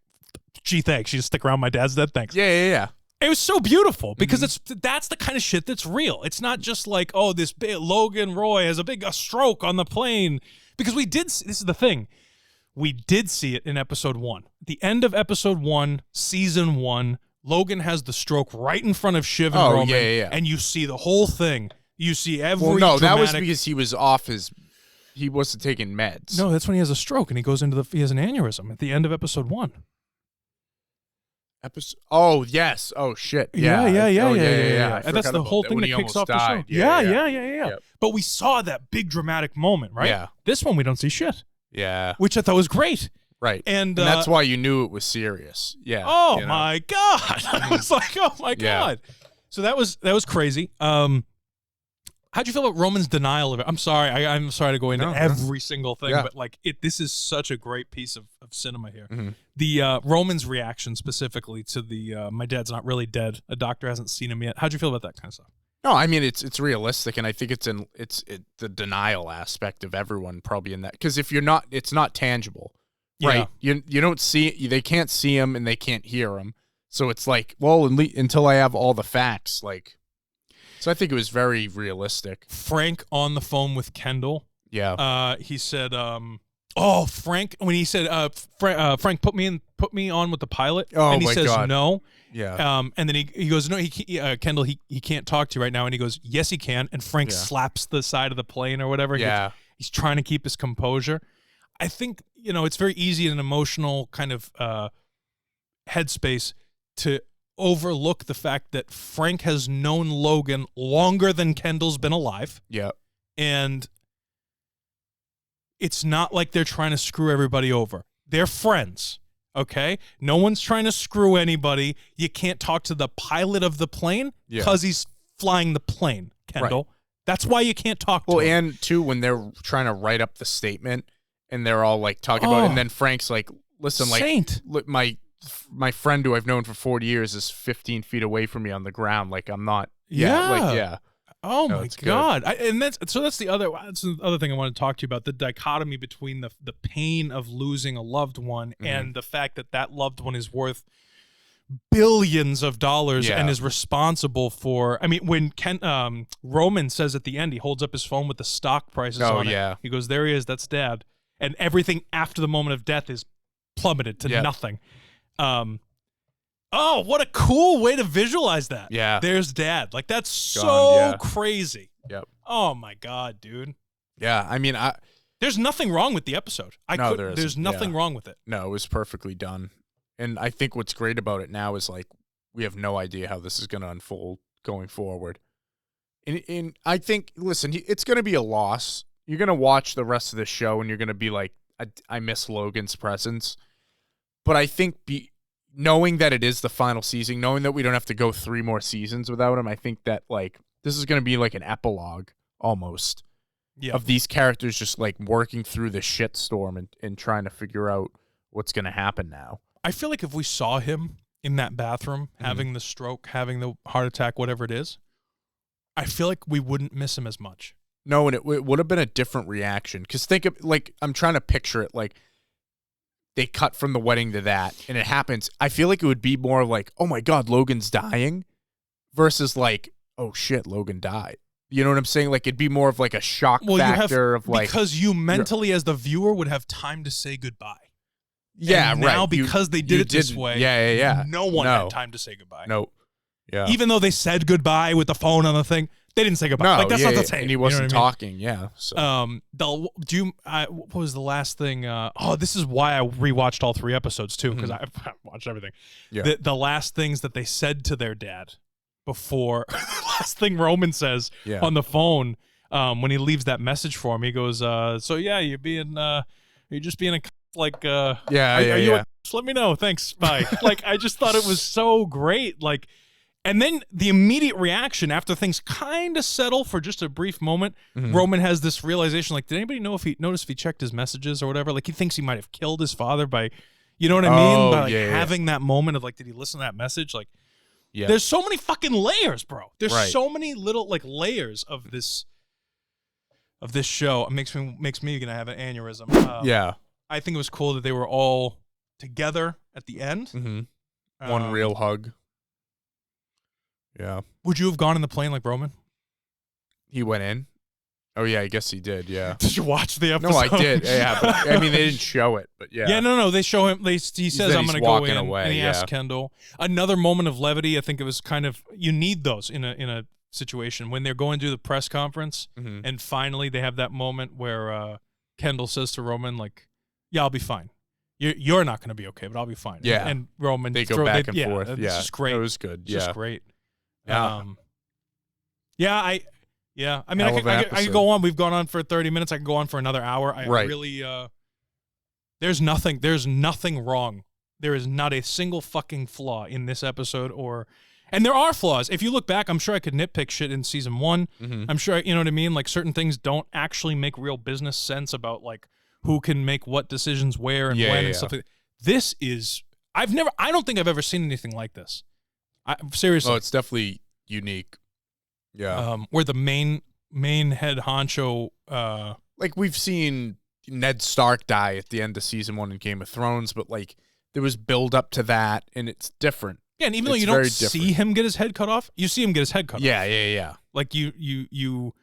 gee, thanks. You just stick around, my dad's dead. Thanks. Yeah. It was so beautiful because that's the kind of shit that's real. It's not just like, oh, this Logan Roy has a stroke on the plane. Because this is the thing. We did see it in episode 1. The end of episode 1, season 1, Logan has the stroke right in front of Shiv and Roman. Yeah. And you see the whole thing. You see every that was because he was he wasn't taking meds. No, that's when he has a stroke and he has an aneurysm at the end of episode 1. Oh, yes. Oh, shit. Yeah. And that's the whole thing that kicks off the show. Yeah. Yep. But we saw that big dramatic moment, right? Yeah. This one we don't see shit. Yeah. Which I thought was great. Right. And that's why you knew it was serious. Yeah. Oh, my God. I was like, oh, my God. So that was crazy. How'd you feel about Roman's denial of it? I'm sorry. I'm sorry to go into every single thing, but like this is such a great piece of cinema here. Mm-hmm. The Roman's reaction specifically to the my dad's not really dead. A doctor hasn't seen him yet. How'd you feel about that kind of stuff? No, I mean it's realistic, and I think it's the denial aspect of everyone probably in that, because if you're not, it's not tangible, right? You don't see, they can't see him and they can't hear him, so it's like, well, until I have all the facts, like. So I think it was very realistic. Frank on the phone with Kendall. Yeah. He said, Frank, when he said, Frank, put me on with the pilot. Oh, and he my says God. no. Yeah. And then he goes, no, Kendall, he can't talk to you right now. And he goes, yes, he can. And Frank slaps the side of the plane or whatever. Yeah. He's trying to keep his composure. I think, it's very easy in an emotional kind of headspace to overlook the fact that Frank has known Logan longer than Kendall's been alive. Yeah. And it's not like they're trying to screw everybody over. They're friends, okay? No one's trying to screw anybody. You can't talk to the pilot of the plane because he's flying the plane, Kendall. Right. That's why you can't talk to him. Well, and too, when they're trying to write up the statement and they're all like talking about it, and then Frank's like, listen, Saint. Look, my friend who I've known for 40 years is 15 feet away from me on the ground. Like, I'm not. Oh, no, my God. That's the other thing I want to talk to you about, the dichotomy between the pain of losing a loved one and the fact that loved one is worth billions of dollars and is responsible for. I mean, when Roman says at the end, he holds up his phone with the stock prices on it. He goes, there he is, that's Dad. And everything after the moment of death is plummeted to nothing. Oh, what a cool way to visualize that. Yeah. There's Dad. Like, that's so crazy. Yep. Oh, my God, dude. Yeah, I mean, there's nothing wrong with the episode. There's nothing wrong with it. No, it was perfectly done. And I think what's great about it now is, like, we have no idea how this is going to unfold going forward. And I think, listen, it's going to be a loss. You're going to watch the rest of the show, and you're going to be like, I miss Logan's presence. But I think knowing that it is the final season, knowing that we don't have to go 3 more seasons without him, I think that, like, this is going to be like an epilogue almost of these characters just, like, working through the shitstorm and trying to figure out what's going to happen now. I feel like if we saw him in that bathroom having the stroke, having the heart attack, whatever it is, I feel like we wouldn't miss him as much. No, and it would have been a different reaction. Because think of, like, I'm trying to picture it, like, they cut from the wedding to that, and it happens. I feel like it would be more like, oh my God, Logan's dying, versus like, oh shit, Logan died. You know what I'm saying? Like, it'd be more of like a shock factor of like, because you mentally as the viewer would have time to say goodbye. Yeah, and now because they did it this way, yeah. No one had time to say goodbye. No. Yeah. Even though they said goodbye with the phone on the thing, They didn't say goodbye. No, Like that's yeah, not the yeah, tape. and he you know wasn't what I mean? talking. Yeah. So. What was the last thing? This is why I rewatched all 3 episodes too, because Mhm. I watched everything. Yeah. The last things that they said to their dad before, the last thing Roman says Yeah. on the phone when he leaves that message for him, he goes, "So yeah, you're just being a like, Yeah. are Yeah. you? Yeah. Just let me know. Thanks. Bye." Like I just thought it was so great. Like. And then the immediate reaction after things kind of settle for just a brief moment, Mhm. Roman has this realization, like, did anybody notice if he checked his messages or whatever? Like, he thinks he might have killed his father by, you know what I mean? Oh, By like, yeah, yeah. having that moment of like, did he listen to that message? Like, Yeah. there's so many fucking layers, bro. There's Right. so many little like layers of this show. It makes me gonna have an aneurysm. Yeah. I think it was cool that they were all together at the end. Mm-hmm. One real hug. Yeah. Would you have gone in the plane like Roman? He went in. Oh yeah, I guess he did. Yeah. Did you watch the episode? No, I did. Yeah, but I mean they didn't show it, but yeah. Yeah, no. They show him. He says, said "I'm he's going to go walking in," away, and he asks yeah. Kendall. Another moment of levity. I think it was kind of you need those in a situation when they're going to the press conference, Mhm. and finally they have that moment where Kendall says to Roman, like, "Yeah, I'll be fine. You're not going to be okay, but I'll be fine." Yeah. and Roman They go back and forth. It's Yeah. just great. It was good. It's Yeah. just great. Yeah. I mean, Hell I of an could episode. go on. We've gone on for 30 minutes. I can go on for another hour. I Right. really, there's nothing wrong. There is not a single fucking flaw in this episode and there are flaws. If you look back, I'm sure I could nitpick shit in season 1. Mhm. I'm sure, you know what I mean? Like certain things don't actually make real business sense about like who can make what decisions where and Yeah, when yeah, and stuff like that. This is, I don't think I've ever seen anything like this. Seriously. Oh, it's definitely unique. Yeah. Where the main head honcho, Like we've seen Ned Stark die at the end of season 1 in Game of Thrones, but like there was build up to that, and it's different. yeah, and even though It's you don't very see different. him get his head cut off, you see him get his head cut off. Yeah. Like you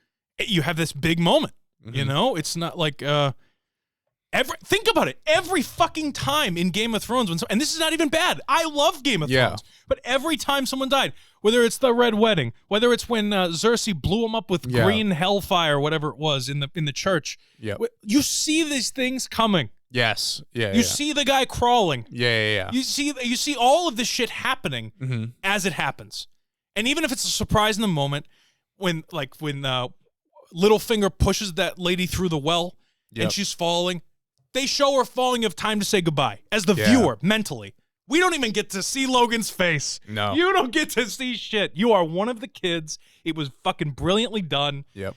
have this big moment. You Mhm. know, it's not like think about it. Every fucking time in Game of Thrones, and this is not even bad. I love Game of Yeah. Thrones, but every time someone died, whether it's the Red Wedding, whether it's when Cersei blew him up with Yeah. green hellfire, whatever it was in the church, Yeah. you see these things coming. Yes. Yeah. You see the guy crawling. Yeah. You see all of this shit happening Mm-hmm. as it happens, and even if it's a surprise in the moment, when Littlefinger pushes that lady through the well Yep. and she's falling, they show her falling. You have time to say goodbye as the Yeah. viewer mentally. We don't even get to see Logan's face. No. You don't get to see shit. You are one of the kids. It was fucking brilliantly done. Yep.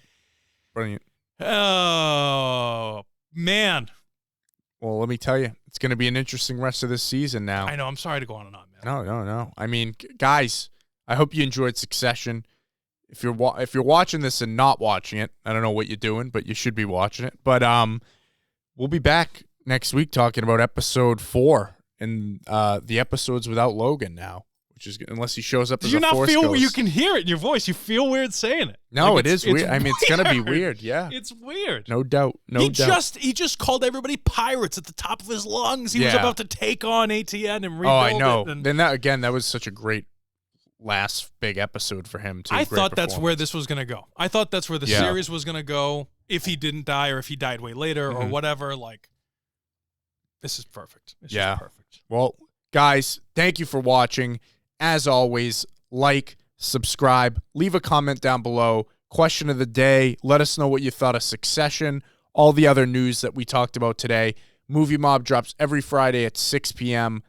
Brilliant. Oh man, Well, let me tell you, it's going to be an interesting rest of this season now. I know. I'm sorry to go on and on, man. No. I mean, guys, I hope you enjoyed Succession. If you're watching this and not watching it, I don't know what you're doing, but you should be watching it. But we'll be back next week talking about episode 4 and the episodes without Logan now, which is unless he shows up Do as you a not Force feel? ghost. You can hear it in your voice. You feel weird saying it. No, Like, it is weird. I mean, it's gonna be weird. Yeah, It's weird. no doubt. No doubt. He just called everybody pirates at the top of his lungs. He was Yeah. about to take on ATN and rebuild Oh, I know. it. And Then that was such a great last big episode for him too. I Great thought that's where performance. this was going to go. I thought that's where the Yeah. series was going to go if he didn't die or if he died way later or Mhm. whatever. Like, this is perfect. It's Yeah. just perfect. Well, guys, thank you for watching. As always, like, subscribe, leave a comment down below. Question of the day. Let us know what you thought of Succession, all the other news that we talked about today. Movie Mob drops every Friday at 6 p.m.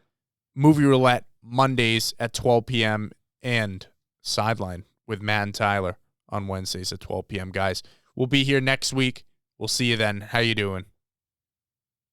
Movie Roulette Mondays at 12 p.m. and Sideline with Matt and Tyler on Wednesdays at 12 p.m. Guys, we'll be here next week. We'll see you then. How you doing?